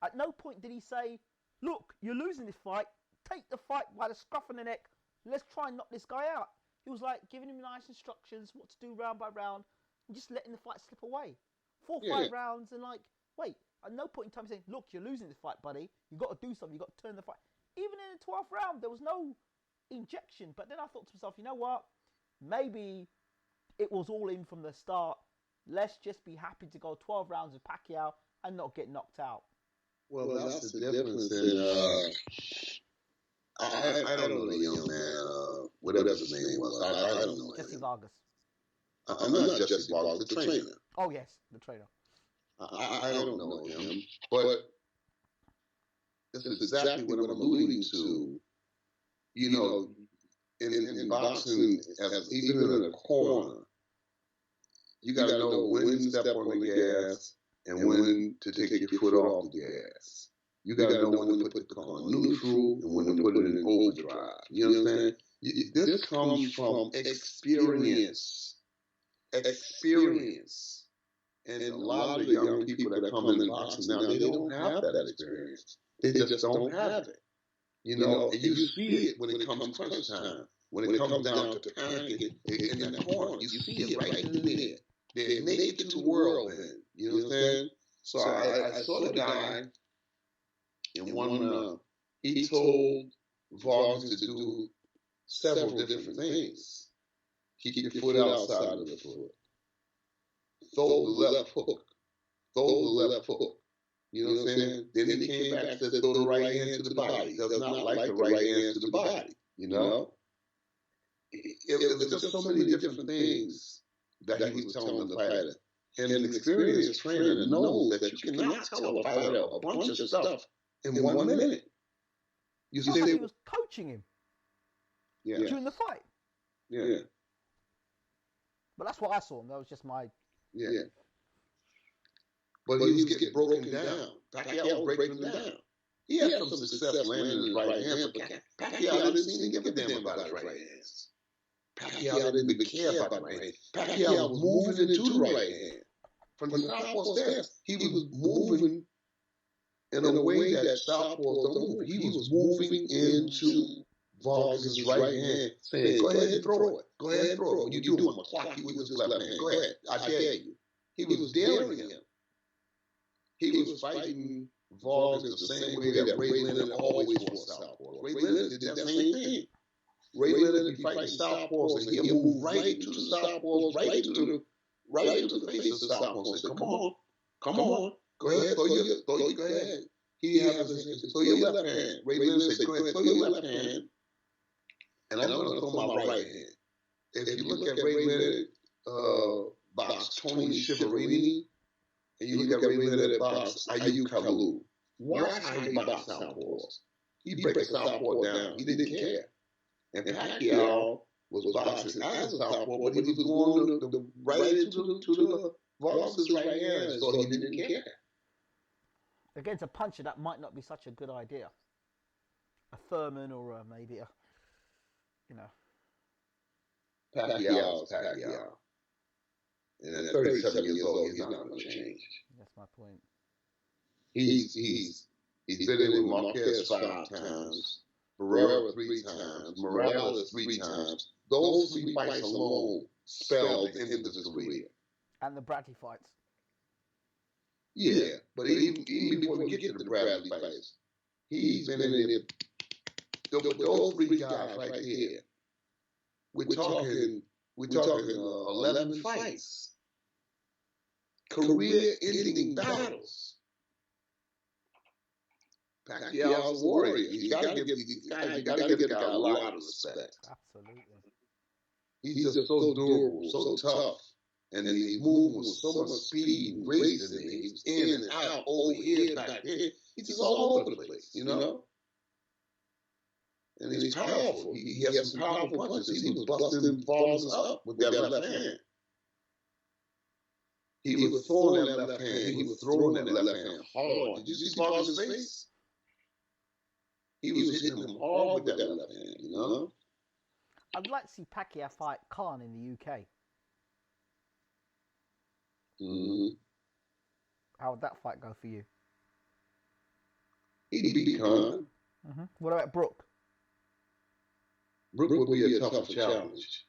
At no point did he say, look, you're losing this fight. Take the fight by the scruff of the neck. Let's try and knock this guy out. He was like giving him nice instructions, what to do round by round, and just letting the fight slip away. 4 or 5 rounds and like, wait, at no point in time saying, look, you're losing this fight, buddy. You've got to do something. You've got to turn the fight. Even in the 12th round, there was no injection. But then I thought to myself, you know what? Maybe it was all in from the start. Let's just be happy to go 12 rounds with Pacquiao and not get knocked out. Well, that's the difference in, I don't know the young man, whatever his name was. I don't know Jesse him. Vargas. I'm not Jesse Vargas, the trainer. Oh, yes, the trainer. I don't know him. But this is exactly what I'm alluding to. You know, in boxing, even in a corner, you got to know when to step on the gas and when to take your foot off the gas. You got to know when to put the car on neutral and when to put it in overdrive. You understand? This comes from experience. Experience. And a lot of the young people that come in boxing now, they don't have that experience. They just don't have it. You know, and you see it when it comes crunch time. When it comes down to panicking in that corner, you see it right in there. They're naked to the world then. You know what I'm saying? So I saw the guy in one, he told Vargas to do several different things. Keep your foot outside of the foot. Throw the left hook. Throw the left hook. You know what I'm saying? Then he came back and said, throw the right hand to the body. Does not like the right hand to the body. You know? It was just so many different things that he was telling the fighter. And an experienced trainer knows that you cannot tell a fighter a bunch of stuff in 1 minute. You see, he was coaching him during the fight. Yeah. But that's what I saw. That was just my... Yeah. But he was getting broken down. Pacquiao was breaking him down. He had some success landing his right hand, but Pacquiao didn't seem to give a damn about his right hands. Pacquiao didn't even care about the right hand. Pacquiao was moving into the right hand. From the southpaw stance, he was moving in a way that southpaws don't move. He was moving into Vargas' right hand, saying, go ahead and throw it. Go ahead and throw it. When you do, I'm going to clock you with his left hand. Go ahead. I dare you. He was daring him. He was fighting Vargas the same way that Ray Leonard always fought southpaws. Ray Leonard did that same thing. Ray Leonard would be fighting southpaws, and he'll move right into the southpaws, right into the face of the southpaws, and say, come on, go ahead, go ahead. He has his throw your left hand. Ray Leonard said, go ahead, throw your left hand, and I'm going to throw my right hand. If you look at Ray Leonard, box Tony Schiavone, and you look at Mayweather that box Ayuk Kalu. Watch how he boxed southpaws. He break a southpaw down. He didn't care. And Pacquiao was boxing as a southpaw, but he was going right into the Vargas' right hand, so he didn't care. Against a puncher, that might not be such a good idea. A Thurman or maybe a, you know. Pacquiao's Pacquiao. And at 37 years old, he's not going to change. That's my point. He's been in with Marquez 5 times, Barrera 3 times, Morales 3 times. Those 3 fights alone spelled the end of his career. And the Bradley fights. Yeah, but even before we get to the Bradley fights, he's been in it. Those 3 guys right there. We're talking 11 fights, career-ending battles. Pacquiao's a warrior. You got to give the guy a lot of respect. Absolutely. He's just so durable, so tough, and he's moving with so much speed and grace in it. He's in and out, over here, back here. He's just all over the place, you know. And he's powerful. He has some powerful punches. He was busting balls up with that left hand. He was throwing that left hand. He was throwing that left hand hard. Did you see Vargas' face? He was hitting him hard with that left hand, you know? I'd like to see Pacquiao fight Khan in the UK. Mm-hmm. How would that fight go for you? He'd beat Khan. Mm-hmm. What about Brook? Brook would be a tougher challenge.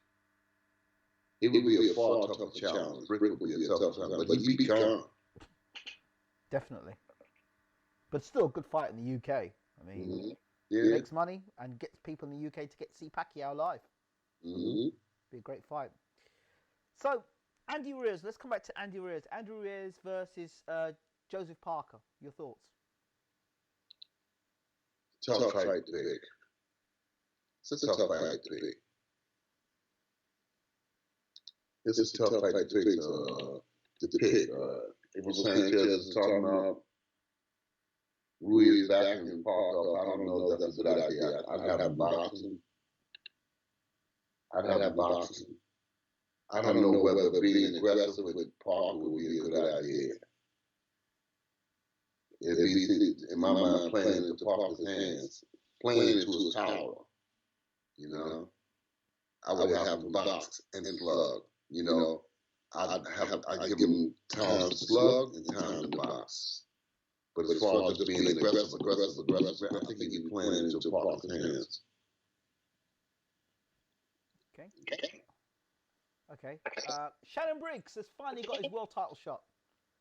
It would be a far tougher challenge. Brook would be a tougher challenge, but he beat Khan. Definitely. But still a good fight in the UK. I mean, makes money and gets people in the UK to get to see Pacquiao live. Mm-hmm. Be a great fight. So, Andy Ruiz. Let's come back to Andy Ruiz. Andy Ruiz versus Joseph Parker. Your thoughts? Tough fight to pick. It's a tough fight to pick. It's a tough fight to pick. April Sanchez is talking about Ruiz backing Parker. I don't know if that's a good idea. I'd have boxing. I don't know whether being aggressive with Parker would be a good idea. It'd be, in my mind, playing into Parker's hands, playing into his power. You know, I would have him box and slug. You know, I'd give him time to slug and time to box. But as far as just being aggressive, I think he'd be playing into Parker's hands. Okay. Shannon Briggs has finally got his world title shot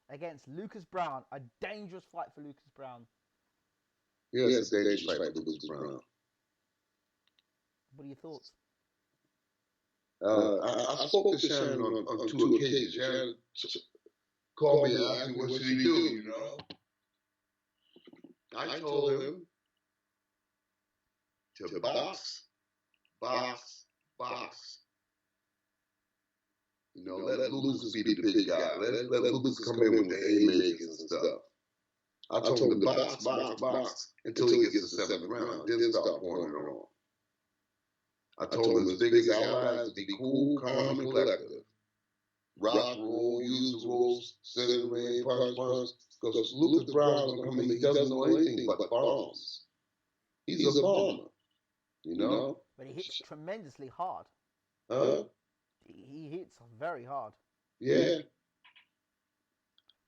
against Lucas Brown. A dangerous fight for Lucas Brown. Yeah, it's a dangerous fight for Lucas Brown. What are your thoughts? I spoke to Shannon on 2 occasions. Shannon called me and asked me what should he do, you know. I told him to box. You know, let Lucas be the big guy. Let Lucas come in with the haymakers and stuff. I told him to box until he gets to the 7th round, then start pouring it on. I told him his biggest allies to be cool, calm, and collective. Rock, roll, use the rules, sit in the ring, punch. Because Lucas Brown's going to come in, he doesn't know anything but bombs. He's a bomber, you know? But he hits tremendously hard. Huh? He hits very hard. Yeah.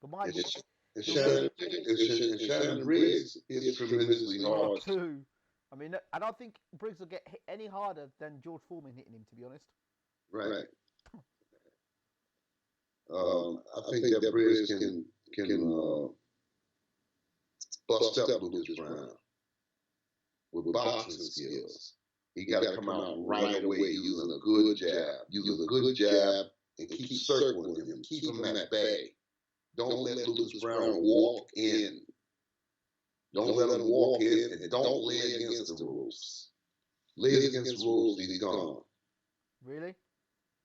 But my Shannon Briggs hits tremendously hard too. I mean, I don't think Briggs will get hit any harder than George Foreman hitting him, to be honest. Right. I think that Briggs can bust up Lucas Brown with boxing skills. He got to come out right away using a good jab, and keep circling him, keep him at bay. Don't let Lucas Brown walk in. Don't let him walk in, and don't lay against the rules. Lay against the rules, he's gone. Really?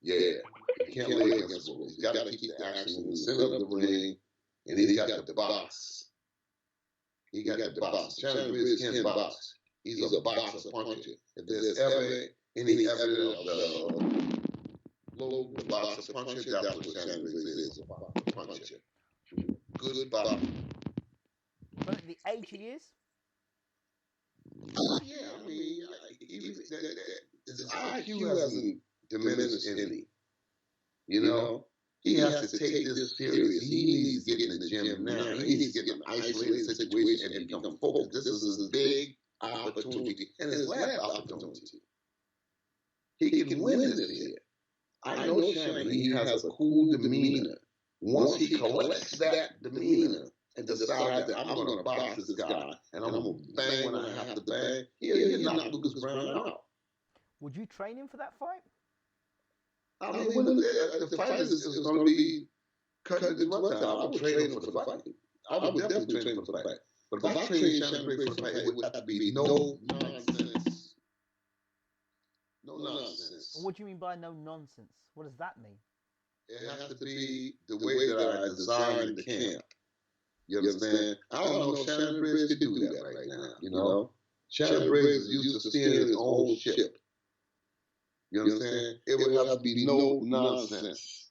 Yeah, he can't lay against the rules. He's got to keep the action in the center of the ring, and he's got the box. He got the box. Shannon Briggs can box. He's a boxer puncher. If there's ever any evidence of the low boxer puncher, that's what Shannon Briggs is, a boxer puncher. Good boxer. But at the age he is, Yeah, I mean, his IQ hasn't diminished any. You know, he has to take this serious. He needs to get in the gym now. He needs to get in an isolated situation and become focused. This is his big opportunity and his last opportunity. He can win this year. I know Shannon. He has a cool demeanor. Once he collects that demeanor and decides that I'm going to box this guy and I'm going to bang when I have to bang, he'll knock Lucas Brown out. would you train him for that fight? I mean, when the fight is going to be cutting into my time, I would train him for the fight. I would definitely train him for the fight. But if I train Shannon Briggs for the fight, it would have to be no nonsense. No nonsense. What do you mean by no nonsense? What does that mean? It has to be the way that I designed the camp. You understand? I don't know if Shannon Briggs could do that right now. You know, Shannon Briggs is used to steering his own ship. You understand? It would have to be no nonsense.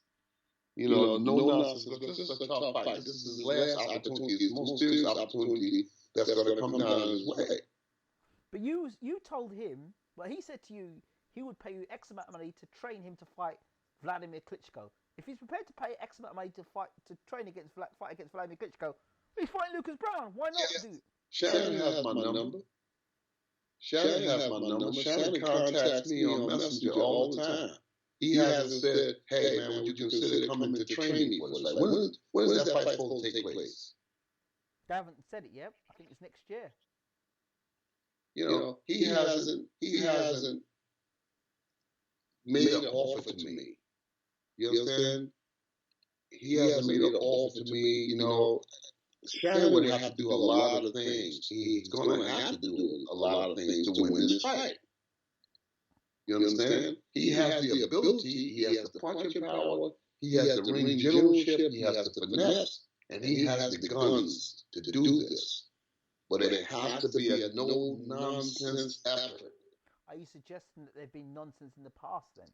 You know, no nonsense. Because this is a tough fight. This is his last opportunity. It's the most serious opportunity that's going to come down his way. But you told him, well, he said to you, he would pay you X amount of money to train him to fight Vladimir Klitschko. If he's prepared to pay X amount of money to fight against Vladimir Klitschko, he's fighting Lucas Brown. Why not do it? Shannon has my number. Shannon has my number. Shannon contacts me on Messenger all the time. He hasn't said, "Hey man, would you consider coming to train me for this fight?" When is that fight supposed to take place? They haven't said it yet. I think it's next year. You know, he hasn't made an offer to me. You understand? He hasn't made an offer to me. You know, Shannon would have to do a lot of things. He's going to have to do a lot of things to win this fight. You understand? He has the ability. He has the punching power. He has the ring generalship. He has the finesse, and he has the guns to do this. But it has to be a no-nonsense effort. Are you suggesting that there've been nonsense in the past then?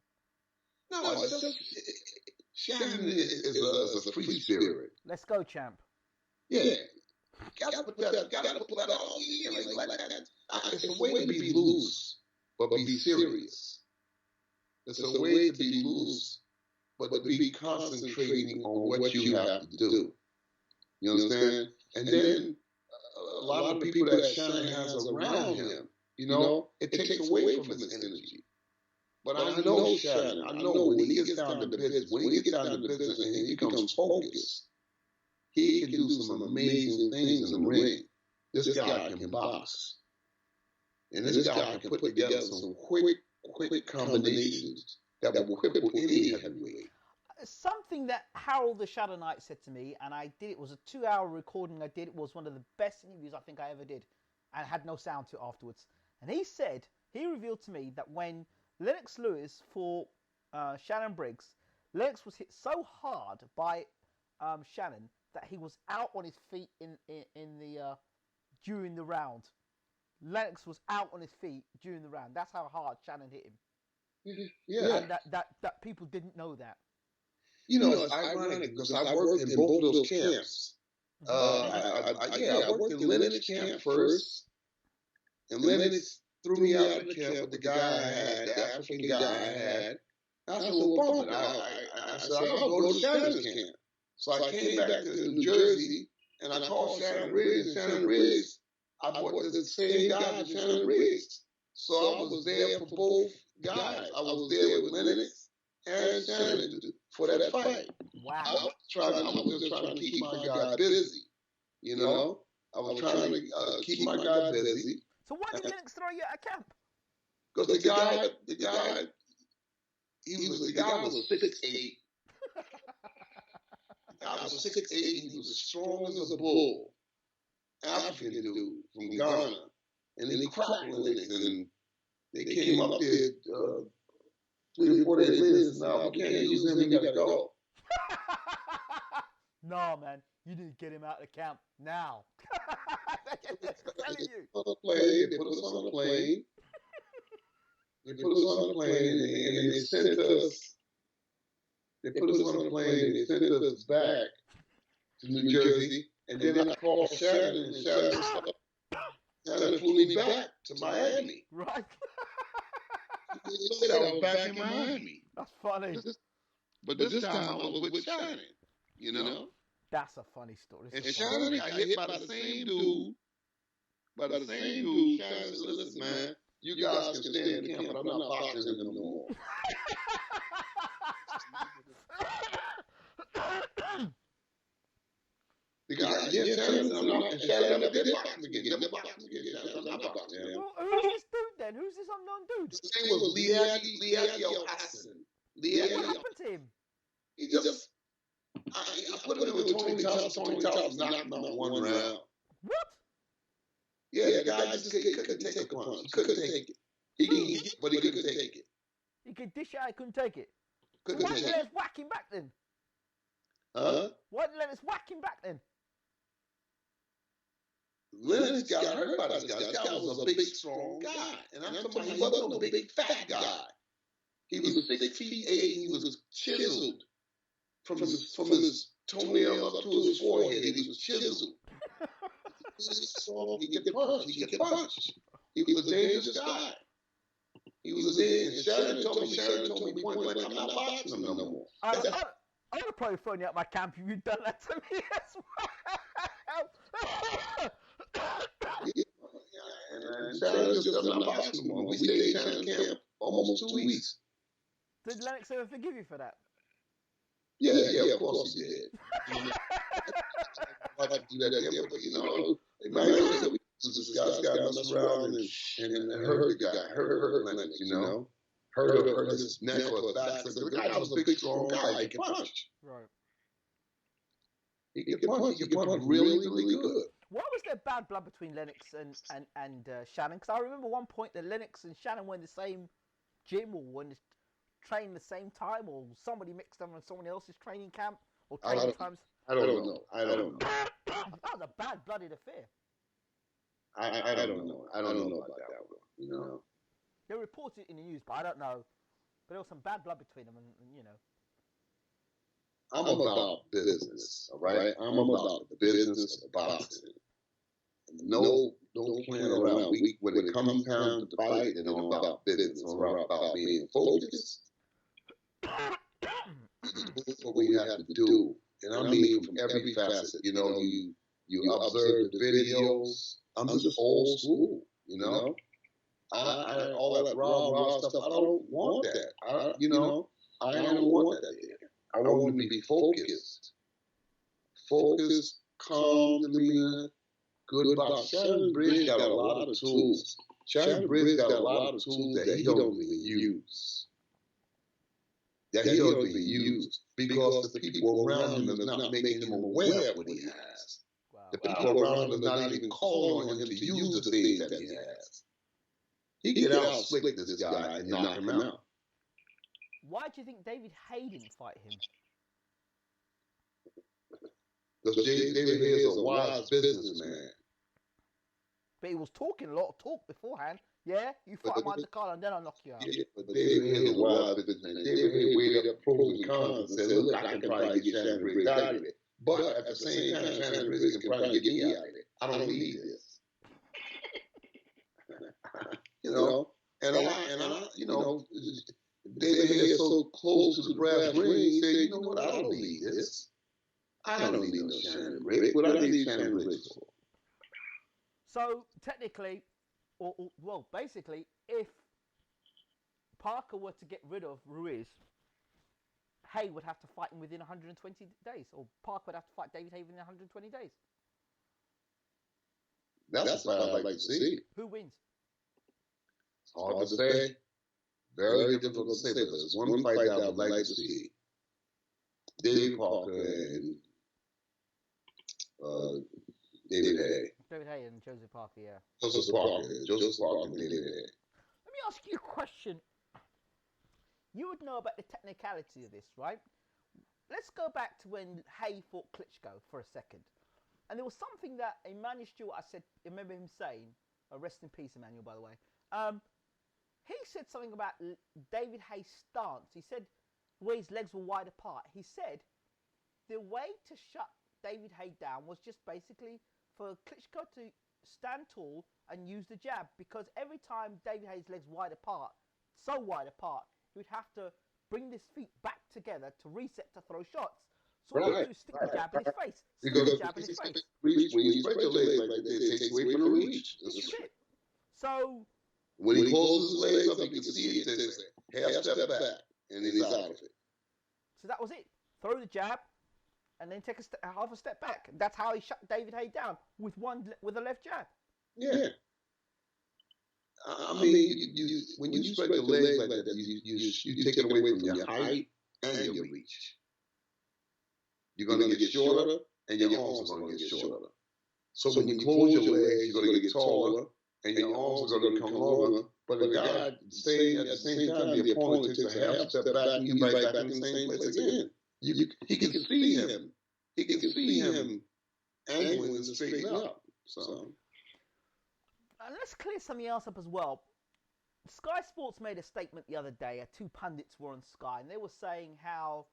No, it's just Shannon is a free spirit. Let's go, champ. Yeah. Gotta put that all in like that. It's a way to be loose, but be serious. It's a way to be loose, but to be concentrating on what you have to do. You understand? And then a lot of the people that Shannon has around him, you know, it takes away from his energy. But I know Shannon. I know when he gets down to business, and he becomes focused, he can do some amazing things in the ring. This guy can box. And this guy can put together some quick combinations that will cripple any heavyweight. Something that Harold the Shadow Knight said to me, and I did it, was a 2-hour recording I did. It was one of the best interviews I think I ever did, and had no sound to it afterwards. And he revealed to me that when Lennox Lewis fought Shannon Briggs, Lennox was hit so hard by Shannon that he was out on his feet during the round. Lennox was out on his feet during the round. That's how hard Shannon hit him. Yeah. And that people didn't know that. You know, it's ironic because I worked in both of those camps. I worked in Lennox camp first, and Lennox threw me out of the camp with the guy I had, the African guy I had. I said, well, bump it. I said, I'll go to Shannon's camp. So I came back to New Jersey, and I called Shannon Briggs, and Shannon Briggs, I bought the same guy as Shannon Briggs. So I was there for both guys. I was there with Lennox and Shannon for that fight. Wow. I was just trying to keep my guy busy. You know? I was trying to keep my guy busy. So why did Lennox throw you out of camp? Because the guy was 6'8". The guy was 6'8", and he was as strong as a bull. African dude from Ghana. And he cracked Lennox, and they came up there 3 to 48 minutes. No, we can't use him. He got to go. No, man, you need to get him out of the camp now. Telling you. They put us on a plane. They put us on a plane, and they sent us. They put us on a plane, and they sent us back to New Jersey. And then I called Shannon, and Shannon flew me back to Miami. Right. I was back in Miami. That's funny. But this time I was with Shannon, you know? That's a funny story. And Shannon got hit by the same dude. Shannon said, listen, man, you guys can stay in the camp, but I'm not boxing him no more. The guy, Shannon, Shannon did box again. Never boxed again. Shannon, I'm not boxing him. Who's this dude then? Who's this unknown dude? His name was Liadio Hassan. What happened to him? He just, I put him in with Tony Thompson. Tony Thompson knocked him out 1 round. What? Yeah, the guy just couldn't take a punch. He couldn't take it. He can eat it, but he couldn't take it. He could dish it out, he couldn't take it. Couldn't Why take didn't it. Lennox whack him back then? Huh? Why didn't Lennox whack him back then? Lennox got hurt by this guy. This guy was a big, strong guy. And I'm talking about he wasn't no big, fat guy. He was 6 feet 8. He was chiseled from his toenail up to his forehead. He was chiseled. He could punch. He could punch. He was a dangerous guy. He was a dangerous. Shannon told me point blank, I'm not boxing him no more. I would have probably thrown you out my camp if you'd done that to me as well. And Shannon just said, I'm not boxing no more. We stayed in Shannon camp almost 2 weeks. Did Lennox ever forgive you for that? Yeah, of course he did. I'd like to do that again, but you know, man, this guy messed around and hurt the guy, hurt Lennox, you know, hurt his neck or his back. The guy was a big, strong guy. He could punch. Right. He could punch. He could punch really, really good. Why was there bad blood between Lennox and Shannon? Because I remember one point that Lennox and Shannon were in the same gym or were training the same time, or somebody mixed them on someone else's training camp or training times. I don't know. That was a bad blooded affair. I don't know. I don't know about that one. You know. They reported it in the news, but I don't know. But there was some bad blood between them, and you know. I'm about business, all right? I'm about the business of boxing. No, don't plan around. When it comes time to fight, and I'm about business. I'm about being focused. That's what we have to do. And I mean from every facet. You know, you observe the videos. I'm just old school, you know? I all that raw stuff, I don't want that. I don't want that here. I want to be focused. Focused, calm demeanor, good box. Shannon Briggs got a lot of tools. Shannon Briggs got a lot of tools that he don't even use. Because the people around him is not making him aware of what he has. Wow. The people around him are not even calling on him to use the things that he has. He could out-slick this guy and knock him out. Why do you think David Haye didn't fight him? Because David Haye is a wise businessman. But he was talking a lot of talk beforehand. Yeah, you fight him under Carl and then I'll knock you out. Yeah, but David Haye is a wise businessman. David Haye weighed up pros and cons and said, look, I can probably get Shannon Briggs out of it. But at the same time, Shannon Briggs can probably get me out of it. I don't need this. You know, and I, you know, David Haye is so close to the brass ring, he said, you know what, I don't need this. I don't need no Shannon Briggs. What I need Shannon Briggs for? So, technically, well, basically, if Parker were to get rid of Ruiz, Haye would have to fight him within 120 days, or Parker would have to fight David Haye within 120 days. That's what I'd like to see. Who wins? It's hard to say. Very difficult to say, but there's one fight that I would like to see. David Parker and David Haye. David Haye and Joseph Parker, yeah. Joseph Parker and David Haye. Let me ask you a question. you would know about the technicality of this, right? Let's go back to when Haye fought Klitschko for a second. And there was something that Emmanuel Stewart, I remember him saying, rest in peace, Emmanuel, by the way. He said something about David Haye's stance. He said where his legs were wide apart. He said the way to shut David Haye down was just basically for Klitschko to stand tall and use the jab, because every time David Haye's legs wide apart, so wide apart, he would have to bring his feet back together to reset to throw shots. So all you do is stick the jab in his face. Stick the jab in his face. Reach, when you spread your legs like that, it takes away from the reach. This is it. So when he pulls his legs up, you can see it takes a half step back, and then he's out of it. So that was it. Throw the jab, and then take half a step back. That's how he shut David Haye down with a left jab. Yeah. I mean, when you spread your legs like that, you take it away from your height and your reach. You're going to get shorter, and your arms are going to get shorter. So when you close your legs, you're going to get taller, and your arms are going to become longer. But the guy, at the same time, the opponent takes a half step back, and he's right back in the same place again. He can see him. He can see him angling and straighten up. So. And let's clear something else up as well. Sky Sports made a statement the other day. Two pundits were on Sky, and they were saying how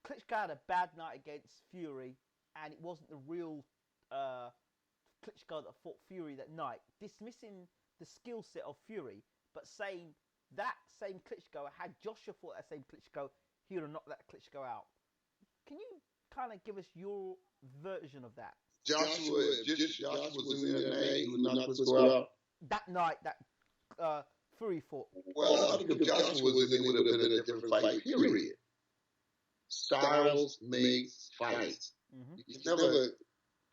Klitschko had a bad night against Fury, and it wasn't the real Klitschko that fought Fury that night, dismissing the skill set of Fury, but saying that same Klitschko, had Joshua fought that same Klitschko, he would have knocked that Klitschko out. Can you kind of give us your version of that? Joshua was in there tonight, he would knock Klitschko out. That night, that Fury fought. Well, I think if Joshua was in, it would have been a different fight, period. Styles makes fights. Mm-hmm. You can never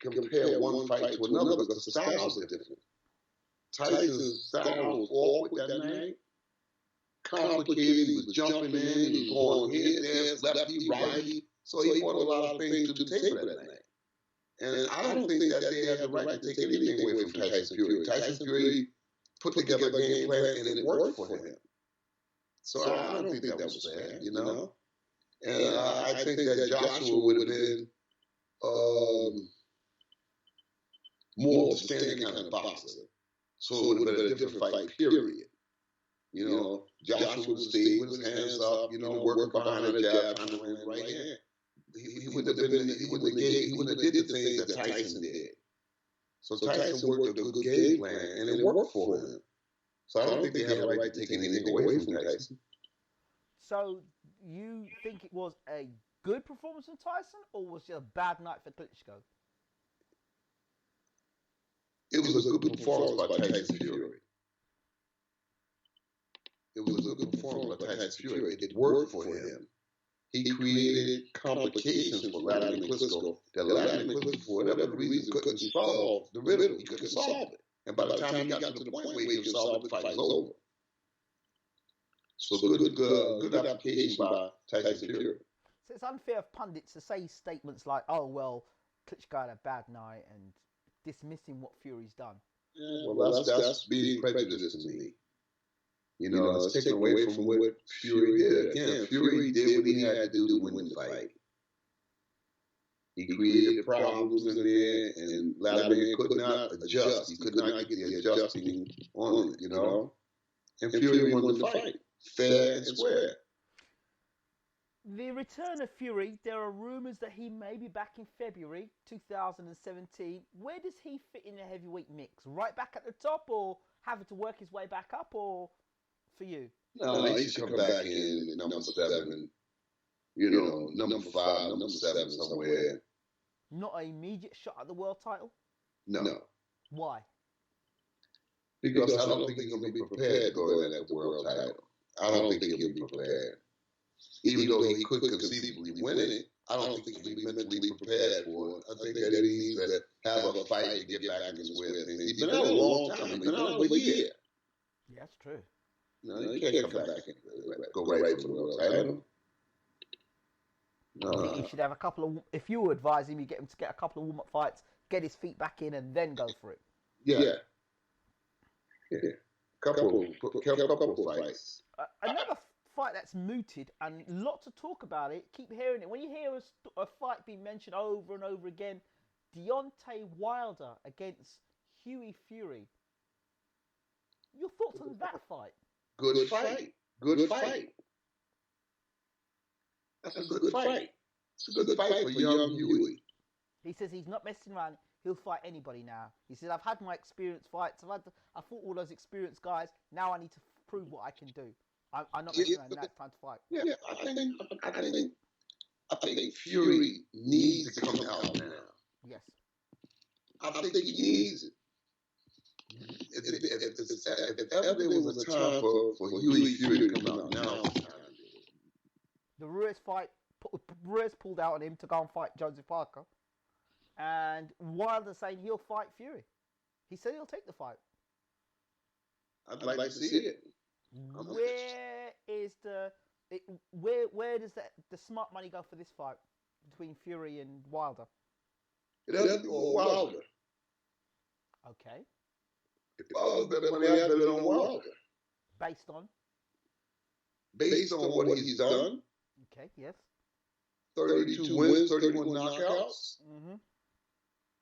compare one fight to another because the styles are different. Tyson's style was awkward that night, complicated. He was jumping in, he was going here, there, lefty, righty. So he brought a lot of things to the table that night. And I don't think that they had the right to take anything away from Tyson Fury. Tyson Fury put together a game plan and it worked for him. So I don't think that was fair, you know? And I think that Joshua would have been more of a standing kind of boxer. So it would have been a different fight, period. You know, Joshua would stay with his hands up, you know, working behind the jab, on the right hand. He wouldn't have did the things that Tyson did. So Tyson worked a good game plan, and it worked for him. So I don't think they have a right to take anything away from Tyson. So you think it was a good performance from Tyson, or was it a bad night for Klitschko? It was a good performance by Tyson Fury. It was a good performance by Tyson Fury. It worked for him. He created complications for Vladimir Klitschko that Vladimir Klitschko, for whatever reason, couldn't solve the riddle. He couldn't solve it. And by the time he got to the point where he could solve it, the fight was over. So good application by Tyson Fury. So it's unfair of pundits to say statements like, oh, well, Klitschko had a bad night, and dismissing what Fury's done. Yeah, well, that's being prejudiced to me. You know, it's taken away from what Fury did. Again, Fury did what he had to do to win the fight. He created problems in there, and Vladimir could not adjust. He could not get the adjusting on it, you know? And Fury won the fight, fair and square. The return of Fury, there are rumours that he may be back in February 2017. Where does he fit in the heavyweight mix? Right back at the top, or having to work his way back up, or for you? No, he should come back in number 7, you know, number 5, number 7 somewhere. Not an immediate shot at the world title? No. Why? Because I don't think he's going to be prepared to go in that world title. I don't think he'll be prepared. Even though he could conceivably win it, I don't think he'll be mentally prepared for it. I think that he needs to have a fight to get back in his way of things. He's been out a long time. He's been out over a year. Yeah, that's true. No, you can't come back and go right for the world title. No. He should have a couple of. If you were advising me, get him to get a couple of warm-up fights, get his feet back in, and then go for it. Yeah. Couple of fights. Another fight that's mooted and lots of talk about it. Keep hearing it. When you hear a fight being mentioned over and over again, Deontay Wilder against Hughie Fury. Your thoughts on that fight? Good fight. Good fight. That's a good fight. It's a good fight for young Hughie. He says he's not messing around. He'll fight anybody now. He says, I've had my experience fights. I fought all those experienced guys. Now I need to prove what I can do. I'm not messing around. Now it's time to fight. Yeah, I think Fury needs to come out now. Yes. I think he needs it. If ever there was a time for Hughie Fury to come out, now it's the time. The Ruiz fight, Ruiz pulled out on him to go and fight Joseph Parker. And Wilder saying he'll fight Fury. He said he'll take the fight. I'd like to see it. Where does the smart money go for this fight between Fury and Wilder? It doesn't go Wilder. Okay. If I was betting money, I'd bet it on Wilder. Based on what he's done. Okay, yes. 32 wins, 31 knockouts. Mm-hmm.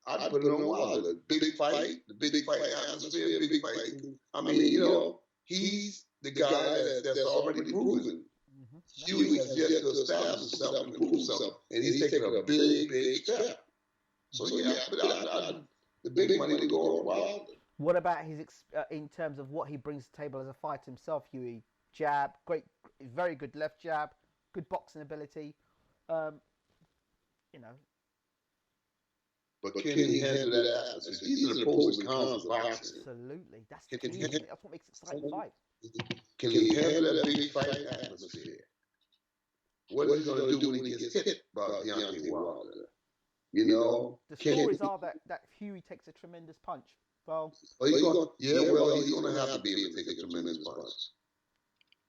I'd put it on Wilder. Big fight, the big fight atmosphere, big fight. I mean, he's the guy that's already proven. Mm-hmm. Hughie has yet to establish himself and prove himself, and he's taking a big step. So yeah, the big money to go on Wilder. What about his in terms of what he brings to the table as a fighter himself, Hughie? Jab, very good left jab, good boxing ability. But can he handle that atmosphere? These are the pros and cons of boxing. Absolutely, that's the key. That's what makes it an exciting fight. Can he handle that big fight atmosphere? What is he going to do when he gets hit by Deontay Wilder? The stories are that Hughie takes a tremendous punch. Well, he's going to have to be able to take a tremendous punch.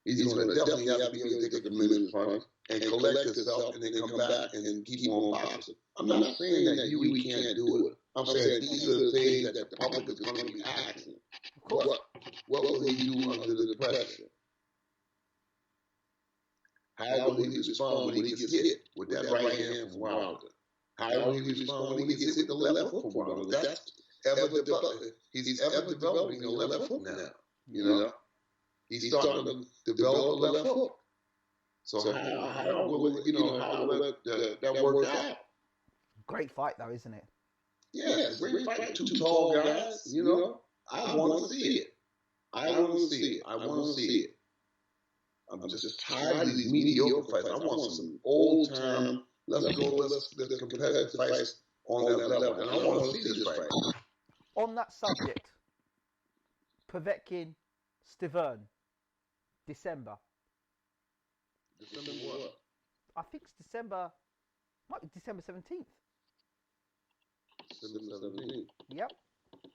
He's going to definitely have to be able to take a tremendous punch and collect himself and then come back and keep on boxing. I'm not saying that Hughie can't do it. I'm saying these are the things that the public is going to be asking. What will he do under the pressure? How will he respond when he gets hit with that right hand from Wilder? How will he respond when he gets hit with the left hook from Wilder? He's ever developing a left hook now. He's starting to develop a left hook. So how will that work out? Great fight though, isn't it? Yeah, it's a great fight. Two tall guys, I want to see it. I want to see it. I'm just tired of these mediocre fights. I want some old time, let's competitive fights on that level. And I want to see this fight. On that subject, Povetkin, Stiverne, December. December what? I think it's December. Might be December 17th. December 17th. Yep.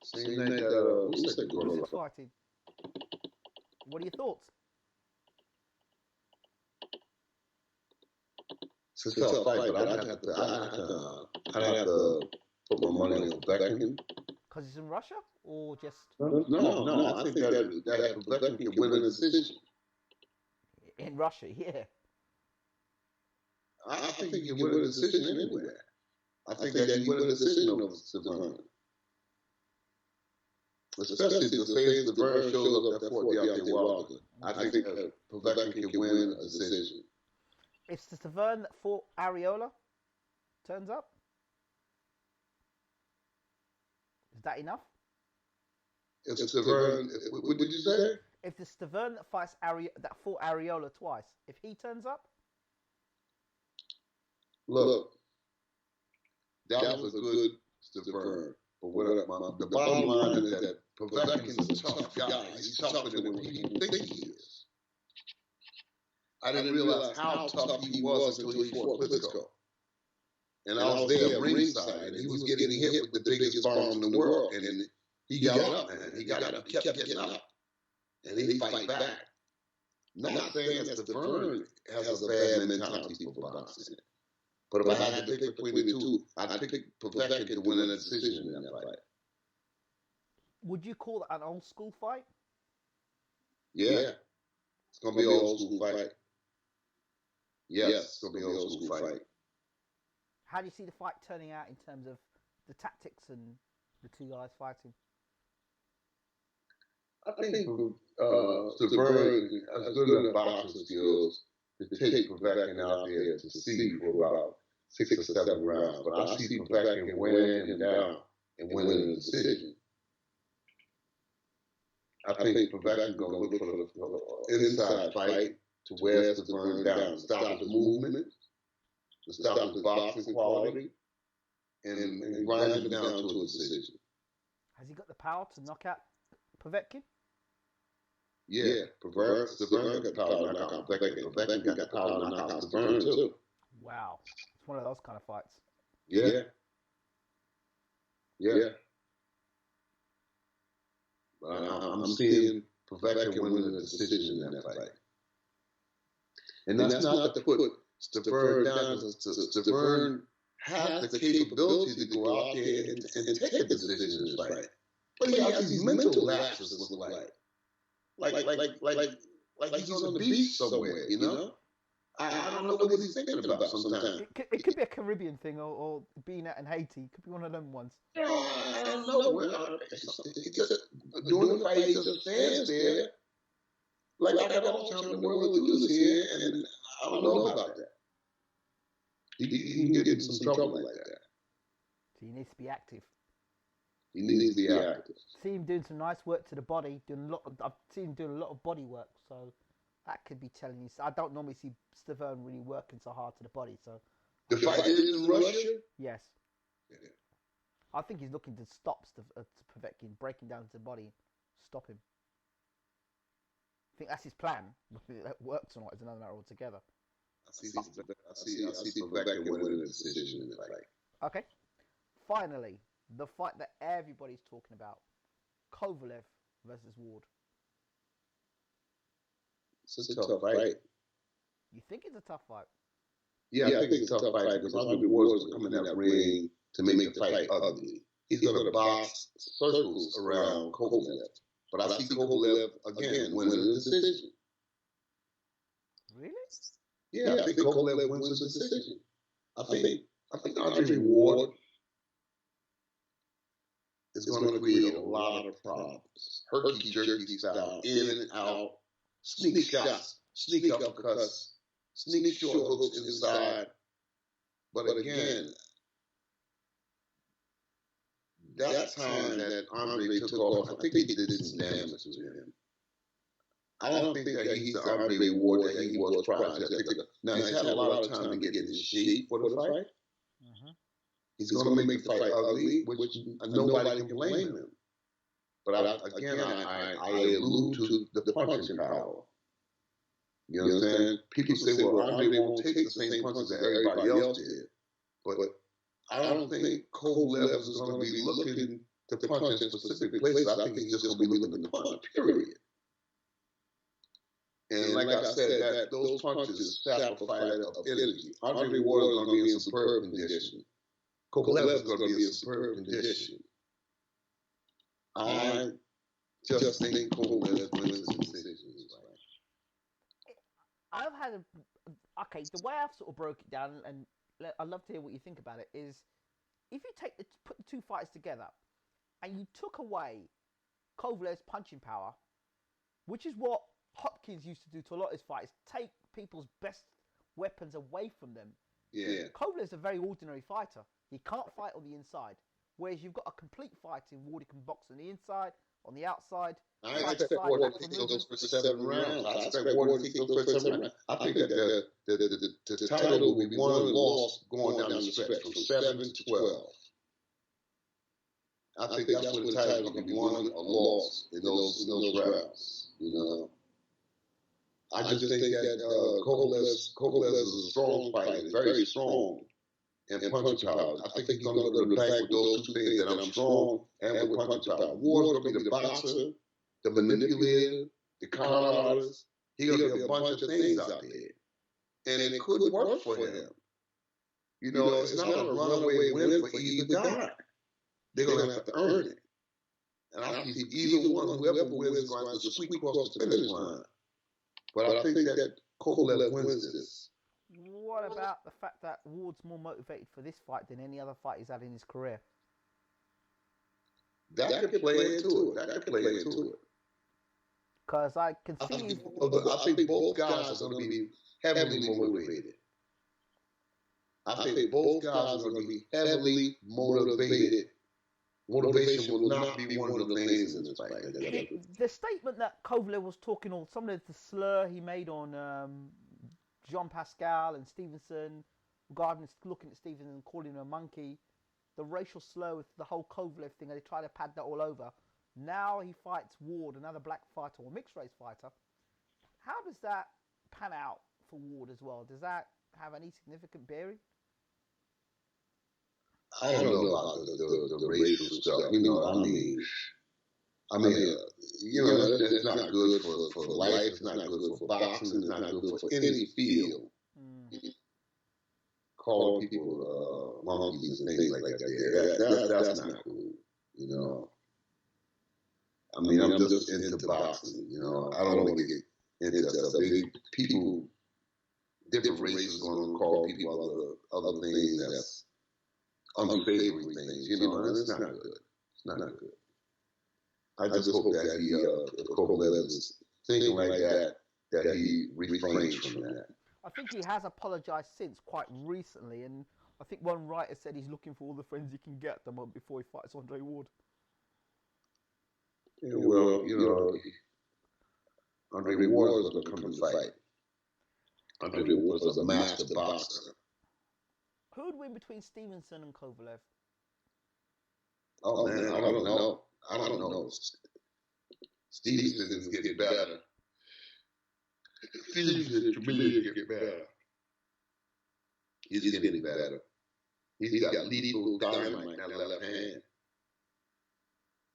Same night that Usyk's fighting. What are your thoughts? It's a tough fight, but I'd have to put my money on Povetkin. Because it's in Russia, or just? No. I think that Povetkin can win a decision. In Russia, yeah. I think he can win a decision anywhere. I think that he win a decision over Stiverne. Especially if Stiverne shows up that fought Deontay Wilder. I think Povetkin can win a decision. If Stiverne that fought Areola turns up, is that enough? If Stiverne, what did you say? If the Stiverne that fought Areola twice, if he turns up? Look, that was a good Stiverne. But the bottom line is that Povetkin's a tough guy. He's tougher than what people think he is. I didn't realize how tough he was until he fought Klitschko. And I was there ringside, and he was getting hit with the biggest bombs in the world. And he got up, man. He got up, kept getting up. And he fight back. Not saying that Stiverne has a bad mentality for boxing. But if I had to pick between the two, I'd pick Povetkin to win a decision in that fight. Would you call that an old school fight? Yeah. It's going to be an old school fight. Yes, it's going to be an old school fight. How do you see the fight turning out in terms of the tactics and the two guys fighting? I think Sparring has good enough boxing skills to take Povetkin out there to see for about 6 or 7 rounds. But I see Povetkin wearing him down and winning the decision. I think Povetkin's going to look for the inside fight to wear Sparring down, stop his movement, to stop his boxing quality, and grind him down to a decision. Has he got the power to knock out Povetkin? Yeah, Sparring got power to knock out Povetkin. Povetkin got the power to knock out Sparring too. Wow, it's one of those kind of fights. Yeah. But I'm seeing Povetkin winning the decision in that fight. And that's not to put Sparring down. Sparring has the capability to go out there and take a decision in this fight. But he has these mental lapses, look like he's on the beach somewhere, you know? I don't know what he's thinking about sometimes. It could be a Caribbean thing or being out in Haiti. It could be one of them ones. I don't know. He just, during the fight, he just stands there. Like I got all the time in the world to do this here, and I don't know about that. He can get in some trouble like that. So he needs to be active. He needs to be active. See him doing some nice work to the body. I've seen him doing a lot of body work, so that could be telling you. I don't normally see Stiverne really working so hard to the body. So the fight is in Russia. Yes. Yeah. I think he's looking to stop Povetkin, breaking down to the body, stop him. I think that's his plan. Whether that works or not is another matter altogether. I see Povetkin winning the decision in the fight. Okay. Finally, the fight that everybody's talking about: Kovalev versus Ward. It's a tough fight. You think it's a tough fight? Yeah, I think it's a tough fight because I think Ward's going to come in that ring to make the fight ugly. He's going to box circles around Kovalev. But I see Kovalev again winning the decision. Really? Yeah, I think Kovalev wins the decision. I think Andre Ward is going to create a lot of problems. Herky-jerky style, in and out, sneak shots, sneak uppercuts, sneak short hooks inside. But again, that time that Andre took off, I think he did some damage to him. I don't think that he's the Andre Ward that he was prior to that. Now, he's had a lot of time to get in shape for the fight. Mm-hmm. He's going to make the fight ugly, which nobody can blame him. But I allude to the punching power. You know what I'm saying? People say, well, Andre won't take the same punches that everybody else did. But I don't think Kovalev is going to be looking to punch in specific places. I think he's just going to be looking to punch, period. And like I said, that those punches sap a fight of energy. Andre Ward is going to be in superb condition. Kovalev is going to be in superb condition. I just think Kovalev wins this decision. I've had the way I've sort of broke it down, and I'd love to hear what you think about it, is if you put the two fighters together and you took away Kovalev's punching power, which is what Hopkins used to do to a lot of his fights, take people's best weapons away from them. Yeah. Kovalev's a very ordinary fighter. He can't fight on the inside, whereas you've got a complete fighter in Ward who can box on the inside, on the outside. I expect Ward to take those for 7 rounds. I expect Ward to take those for 7 rounds. I think that the title will be won and lost going down the stretch from 7 to 12. I think that's where the title will be won or lost in those rounds. You know, I just think that Kovalev is a strong fighter, very strong in punching power. I think he's going to go to the back with those two things, that I'm strong and with punching power. Ward's going to be the boxer, the manipulator, the con artist. He's going to be a bunch of things out there. And it could work for him. You know, it's not a runaway win for either guy. They're going to have to earn it. And I see either one, whoever wins, is going to sweep across the finish line. But I think that Kovalev wins this. about the fact that Ward's more motivated for this fight than any other fight he's had in his career? That could play into it. Because I can see... I think both guys are going to be heavily motivated. I think both guys are going to be heavily motivated. Motivation will not be one of the things in this fight. The statement that Kovalev was talking on, some of the slur he made on Jean Pascal and Stevenson, regarding looking at Stevenson and calling him a monkey, the racial slur with the whole Kovalev thing, they try to pad that all over. Now he fights Ward, another black fighter or mixed race fighter. How does that pan out for Ward as well? Does that have any significant bearing? I don't know about the racial stuff. You know, it's not good for life. It's not good for boxing. It's not good for any field. Calling people monkeys and things like that. That's not cool. You know. I mean, I'm just into boxing. You know, I don't want to get into that stuff. People, different races, going to call people other things that's unsavory things. You know, and it's not good. It's not good. I just hope that he, if Kovalev is thinking like that he refrains from that. I think he has apologised since quite recently, and I think one writer said he's looking for all the friends he can get them before he fights Andre Ward. Yeah, well, you know, Andre Ward was going to come and fight. Andre Ward was a master boxer. Who would win between Stevenson and Kovalev? Oh, man, I don't know. Stevenson's getting better. Stevenson's really getting better. He's getting better. He's got lethal dynamite in that left hand.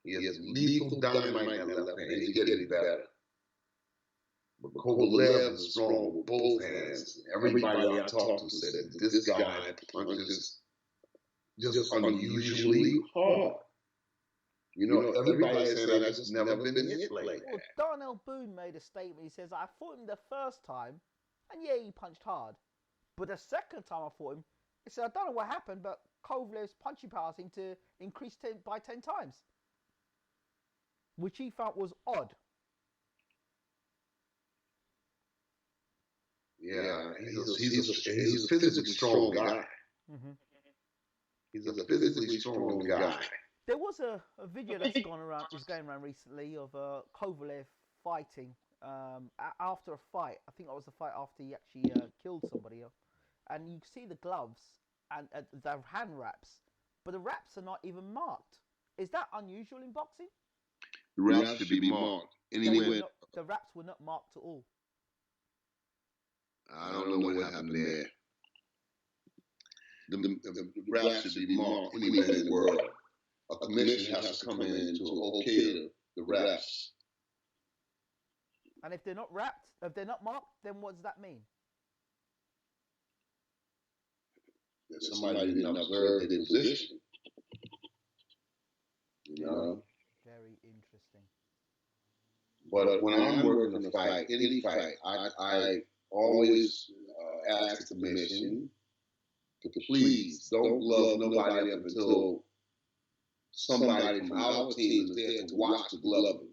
He has lethal dynamite in that left hand. He's getting better. But Kovalev is strong with both hands. Everybody I talked to said that this guy punches just unusually hard. You know, everybody said I just never been hit like that. Well, Darnell Boone made a statement. He says, I fought him the first time, and yeah, he punched hard. But the second time I fought him, he said, I don't know what happened, but Kovalev's punching power seemed to increase by 10 times. Which he felt was odd. Yeah, he's a physically strong guy. Mm-hmm. He's a physically strong guy. There was a video that's going around recently of Kovalev fighting after a fight. I think that was the fight after he actually killed somebody. And you see the gloves and the hand wraps, but the wraps are not even marked. Is that unusual in boxing? The wraps should be marked. Anyway, the wraps were not marked at all. I don't know what happened there. The wraps should be marked anywhere in the world. A commission has to come in to okay the wraps. And if they're not wrapped, if they're not marked, then what does that mean? That somebody didn't observe their position. You know? Very interesting. But when I'm working a fight, any fight, I always ask the commission to please don't glove nobody up until somebody from our team is there to watch the gloving.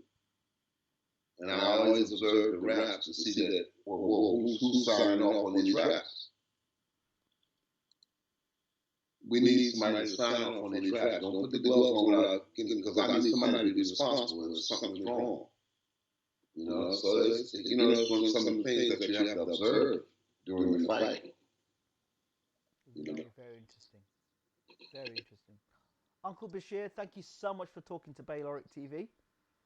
And I always observe the wraps to see that who's signing off on these wraps. We need somebody to sign off on these wraps. Don't put the glove on without, because I need somebody to be responsible if something's wrong. You know, so it's, you know, that's one of some of the things that you have to observe during the fight. Very interesting. Very interesting. Uncle Bashir, thank you so much for talking to Bayloric TV.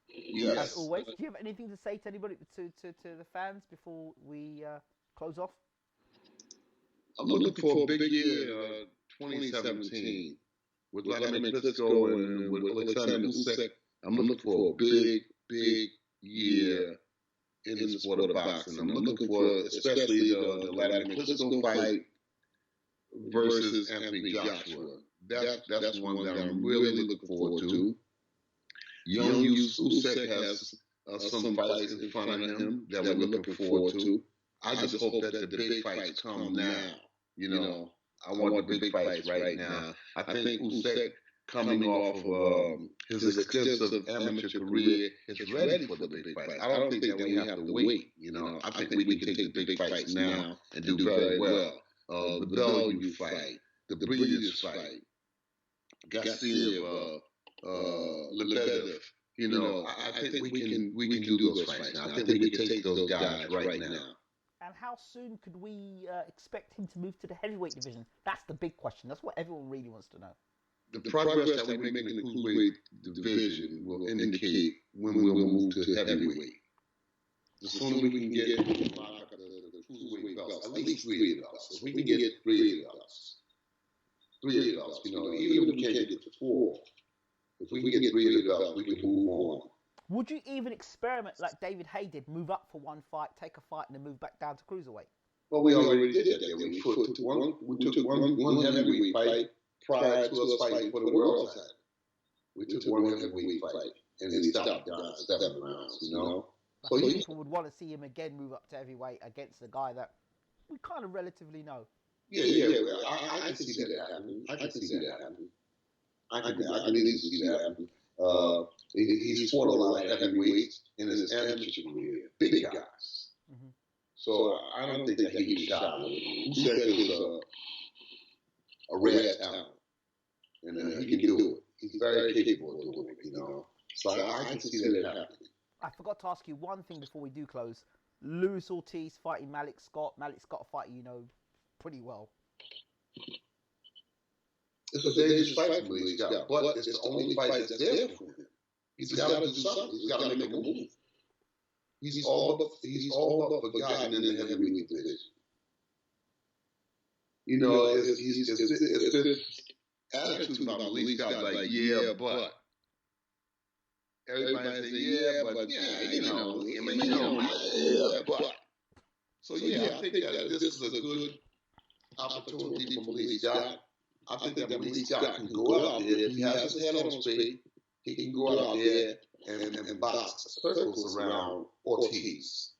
Yes. As always, do you have anything to say to anybody, to the fans before we close off? I'm looking for a big year, 2017, with Vladimir Klitschko and with Alexander Usyk. I'm looking for a big year in the sport of boxing. I'm looking for especially the Vladimir Klitschko fight versus Anthony Joshua. That's one that I'm really looking forward to. Young Usyk has some fights in front of him that we're looking forward to. I just hope that the big fights come now. You know, I want the big fights right now. I think Usyk, coming off of his extensive amateur career, is ready for the big fights. I don't think that we have to wait. You know, I think we can take the big fights now and do very well. The Bellew fight, the Briggs fight, Garcia, Lebedev. You know, I think we can do those fights now. I think we can take those guys right now. And how soon could we expect him to move to the heavyweight division? That's the big question. That's what everyone really wants to know. The progress that we make in the cruiserweight division will indicate when we'll move to heavyweight. The sooner we can get the cruiserweight belts, at least 3 of the belts. If we can get 3 of the belts, 3 of the belts, you know, even if we can't get to 4, if we can get 3 of the belts, we can move on. Would you even experiment like David Haye did, move up for one fight, take a fight, and then move back down to cruiserweight? Well, we already did that. We took one heavyweight fight prior to us fighting for the world title. We took one heavyweight fight, and then he stopped down 7 rounds, you know? So people would want to see him again move up to heavyweight against a guy that we kind of relatively know. Yeah. I can see that happening. I can easily see that happening. He's fought a lot of heavyweights in his amateur career, big guys. Mm-hmm. So I don't think that he can shot with him. Usyk is a rare talent, and he can do it. He's very capable of doing it, you know. So I can see that happening. I forgot to ask you one thing before we do close. Luis Ortiz fighting Malik Scott. Malik Scott fight, you know, pretty well. It's a dangerous fight for Malik Scott, but it's the only fight that's there for him. He's got to do something. He's got to make a move. He's all but forgotten in the heavyweight division. You know, it's this attitude about Malik Scott, like, yeah, but. Everybody say, yeah, but. So, I think that this is a good opportunity for Malik Scott. I think that Malik Scott can go out there. If he has his head on straight, he can go out there and box circles around Ortiz.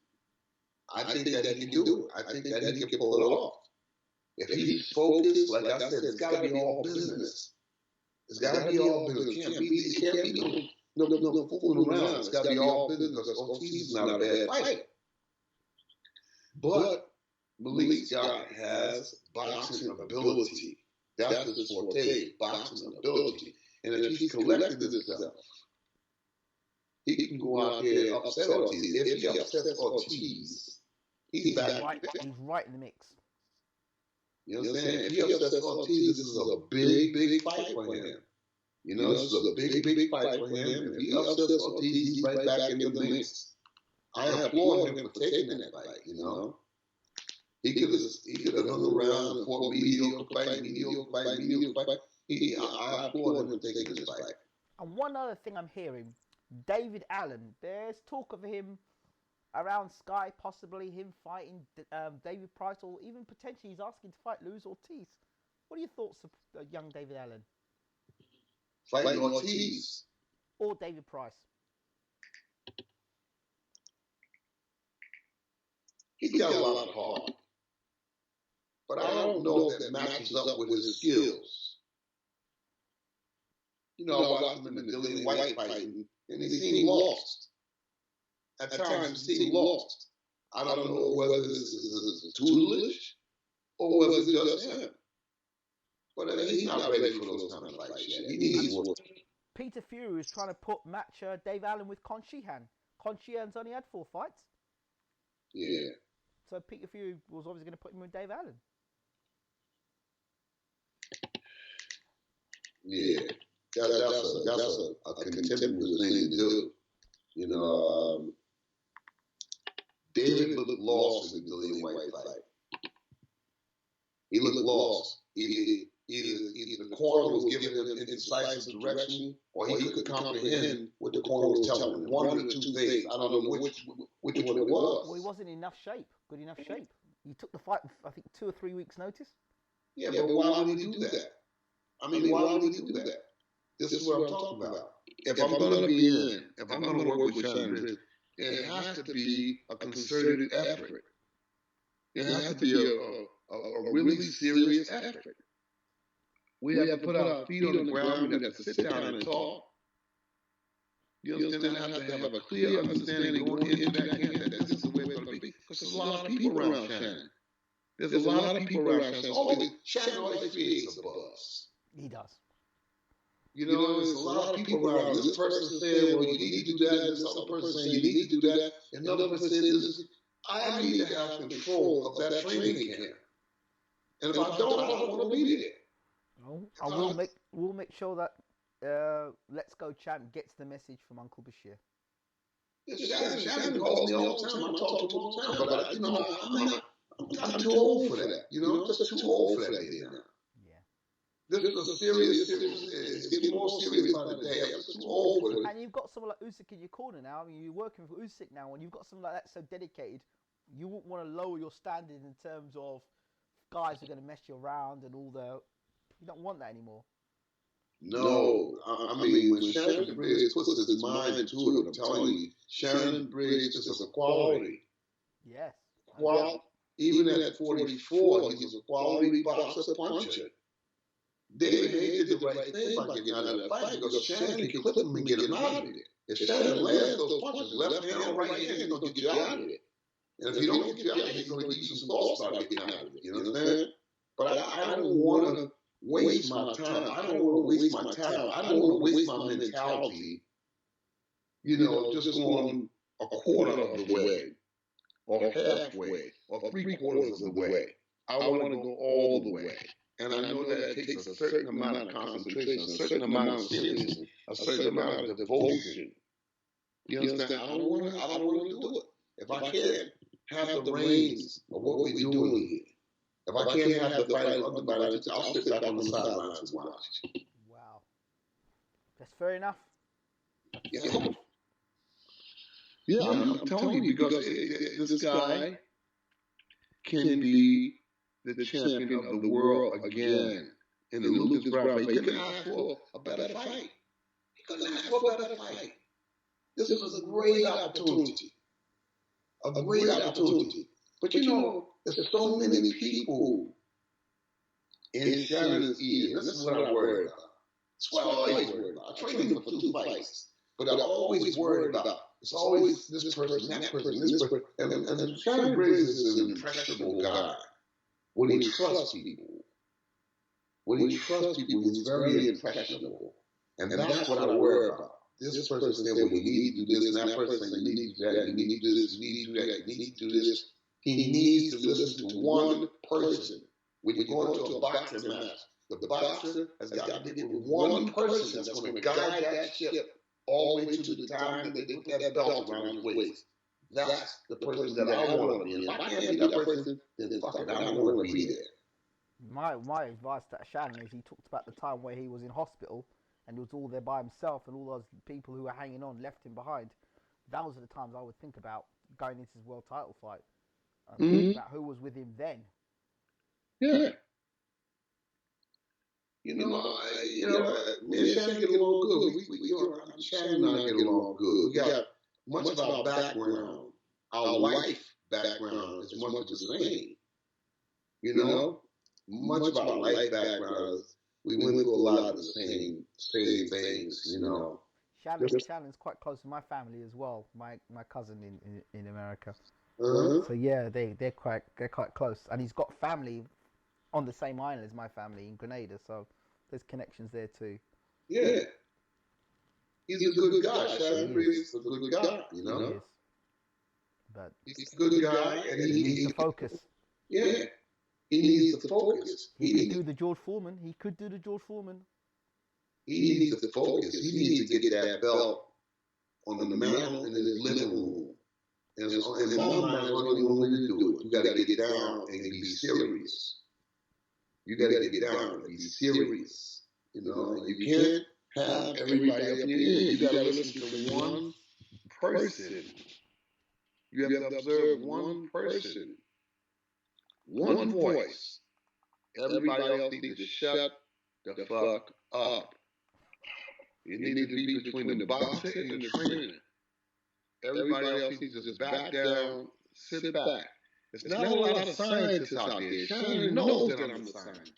I think that he can do it. I think that he can pull it off. If he's focused, like I said, it's got to be all business. It's got to be all business. It can't be no fooling around. It's got to be all business because Ortiz is not a bad fighter. But Malik Scott has boxing ability. That's his forte, boxing ability. And if he's collected himself, he can go out there and upset Ortiz. If he upsets Ortiz, he's back. He's right in the mix. You know what I'm saying? If he upsets Ortiz, this is a big fight for him. You know, this is a big fight for him. If he upsets Ortiz, he's right back in the mix. I applaud him for taking that fight, you know. He could have hung around and fought mediocre fight. I applaud him for taking this fight. And one other thing I'm hearing, David Allen, there's talk of him around Sky, possibly him fighting David Price, or even potentially he's asking to fight Luis Ortiz. What are your thoughts of young David Allen? Fighting Ortiz? Or David Price? He's got a lot of heart. But I don't know if that matches up with his skills. You know, I watched him in the Dillian White fighting, and he seemed lost. At times, he seemed lost. I don't know whether this is tutelage or whether it's just him. But he's not ready for those kind of fights yet. He needs work. Peter Fury is trying to match Dave Allen with Con Sheehan. Con Sheehan's only had 4 fights. Yeah. So Peter Fury was obviously going to put him with Dave Allen. Yeah, that's a contemptuous thing to do. You know, David looked lost in the Dillian White fight. He looked lost. Either the corner was giving him indecisive direction, or he could comprehend what the corner was telling him. One of the two things. I don't know which one it was. Well, he wasn't in good enough shape. He took the fight with, I think, 2 or 3 weeks' notice. Yeah, but why would he do that? I mean, why would he do that? This is what I'm talking about. If I'm going to be in, if I'm going to work with Shannon Briggs, it has to be a concerted effort. It has to be a really serious effort. We have to put our feet on the ground. We have to sit down and talk. You understand? I have to have a clear understanding going into that camp that this is the way it's going to be. Because there's a lot of people around Shannon. There's a lot of people around Shannon. Shannon always creates a buzz. He does. You know, there's a lot of people around. This person saying, well, you need to do that. This other person saying, you need to do that. And another person saying, I need to have control of that training camp. And if I don't want to be there. No, we'll make sure that Let's Go Champ gets the message from Uncle Bashir. Shannon calls me all the time. I talk to him all the time. But, you know, I'm too old for that. You know, I'm just too old for that now. This is a serious. It's getting more serious by the day. I'm just too old for it. And you've got someone like Usyk in your corner now. I mean, you're working for Usyk now, and you've got someone like that so dedicated. You wouldn't want to lower your standard in terms of guys who are going to mess you around and all the. You don't want that anymore. No, I mean when Shannon Briggs puts his mind into it, I'm telling you, Shannon Briggs is a quality. Yes. Even at 44, he's a quality boxer puncher. David Haye did the right thing by getting out of that fight because Shannon can clip him and get him out of it. If Shannon lands those punches, left hand or right hand, he's going to get you out of it. And if he don't get you out of it, he's going to give you some thoughts about getting out of it. You understand? But I don't want to waste my time. I don't want to waste my time. I don't want to waste my mentality, you know, just going a quarter of the way or halfway or three-quarters of the way. I want to go all the way. And I know that it takes a certain amount of concentration, a certain amount of seriousness, a certain amount of devotion. You understand? I don't want to do it. If I can't have the reins of what we're doing here, if I can't have the fight under my lights, I'll sit back on the sidelines and watch. Wow. That's fair enough. Yeah, I'm telling you, because this guy can be the champion of the world again in the Lucas Brown fight. He couldn't ask for a better fight. He couldn't ask for a better fight. This was a great opportunity. A great opportunity. But you know, there's so many people in Shannon's ear. This is what I worry about. It's what I always worry about. I trained him for 2 fights. But I always worry about, it's always this person, that person, this person. And Shannon Briggs is an impressionable guy. When he trusts people, he's very impressionable. And that's what I worry about. This person said, well, you need to do this, and that person said, you need to do that, you need to do this, you need to do that, you need to do this. He needs to listen to one person. When you go into a boxing match, the boxer has got to get with one person that's going to guide that ship all the way to the time that they put that belt around his waist. That's the person that I want to be. And if I can't be that person, then fuck it, I don't want to be there. My advice to Shannon is he talked about the time where he was in hospital and he was all there by himself and all those people who were hanging on left him behind. Those are the times I would think about going into his world title fight. Think about who was with him then. Yeah. Me and Shannon get along good. Shannon and I get along good. We got much of our background, our life background is much the same. You know, much of our life background is we went through a lot of the same things. You know. Shannon's quite close to my family as well. My cousin in America. Uh-huh. So yeah, they're quite close, and he's got family on the same island as my family in Grenada. So there's connections there too. Yeah. He's a good guy. Shannon Briggs is a good guy, you know. He is. But he's a good guy, and he needs to focus. Yeah, he needs to focus. He could do the George Foreman. He needs to focus. He needs to get that belt on the mantle in his living room. And in my mind, there's only one way to do it. You got to get down and be serious. You got to get down and be serious. You know, and you can't have everybody up in your ear. You got to listen to one person. You have to observe one person, one voice. Everybody else needs to shut the fuck up. You need to be between the boxer and the trainer. Everybody else needs to just back down, sit back, There's not a lot of scientists out there. Shannon knows that I'm a scientist.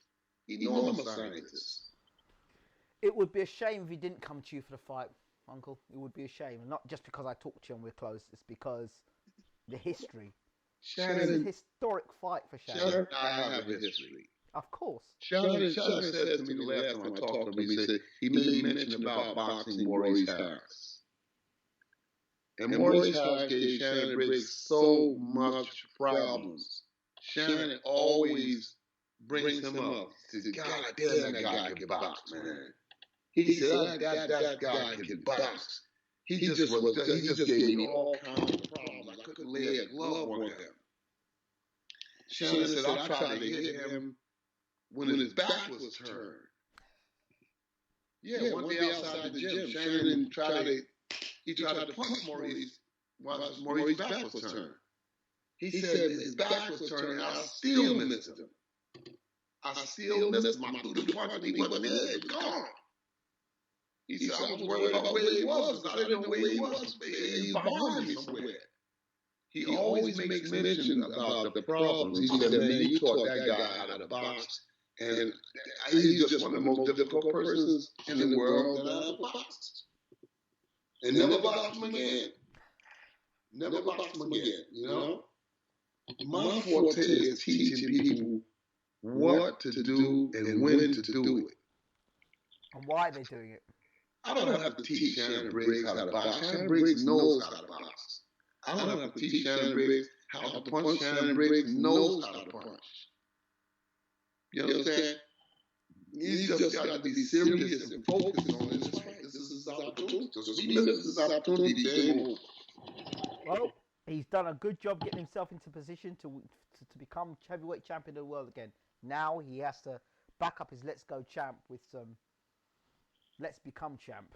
He knows I'm a scientist. It would be a shame if he didn't come to you for the fight, Uncle. It would be a shame. And not just because I talked to you and we're close. It's because the history. Shannon, it's a historic fight for Shannon. Shannon and I have a history. Of course. Shannon said to me the last time I talked to him, he said he made mention about boxing Maurice Harris. And Maurice Harris gave Shannon Briggs so much problems. Shannon always brings him up. He says, God damn, that guy can box, man. He said, that guy can box. He just gave me all kinds of problems. I couldn't lay a glove on him. Shannon said, I tried to hit him when his back was turned. Yeah, one day outside the gym, Shannon tried to punch Maurice while Maurice's back was turned. He said his back was turned, and I still missed him. I still missed him. I threw the punch, and he wasn't there. He was gone. He said, I was worried about where he was. I didn't know where he was. He was behind me somewhere. He always makes mention about the problems. He said, man, you taught that guy how to box, and he's just one of the most difficult persons in the world that I ever boxed. And never boxed him again. Never boxed him again, you know? My forte is teaching people what to do and when to do it. And why are they doing it? I don't have to teach Shannon Briggs how to box. Shannon Briggs knows how to box. I don't have to teach Shannon Briggs how to punch. Shannon Briggs knows how to punch. You understand? You just got to be serious and focused on this fight. This is his opportunity. So if he misses this opportunity, game over. Well, he's done a good job getting himself into position to become heavyweight champion of the world again. Now he has to back up his Let's Go champ with some Let's Become champ.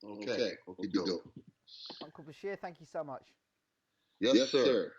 Okay. Uncle Bashir, thank you so much. Yes, sir.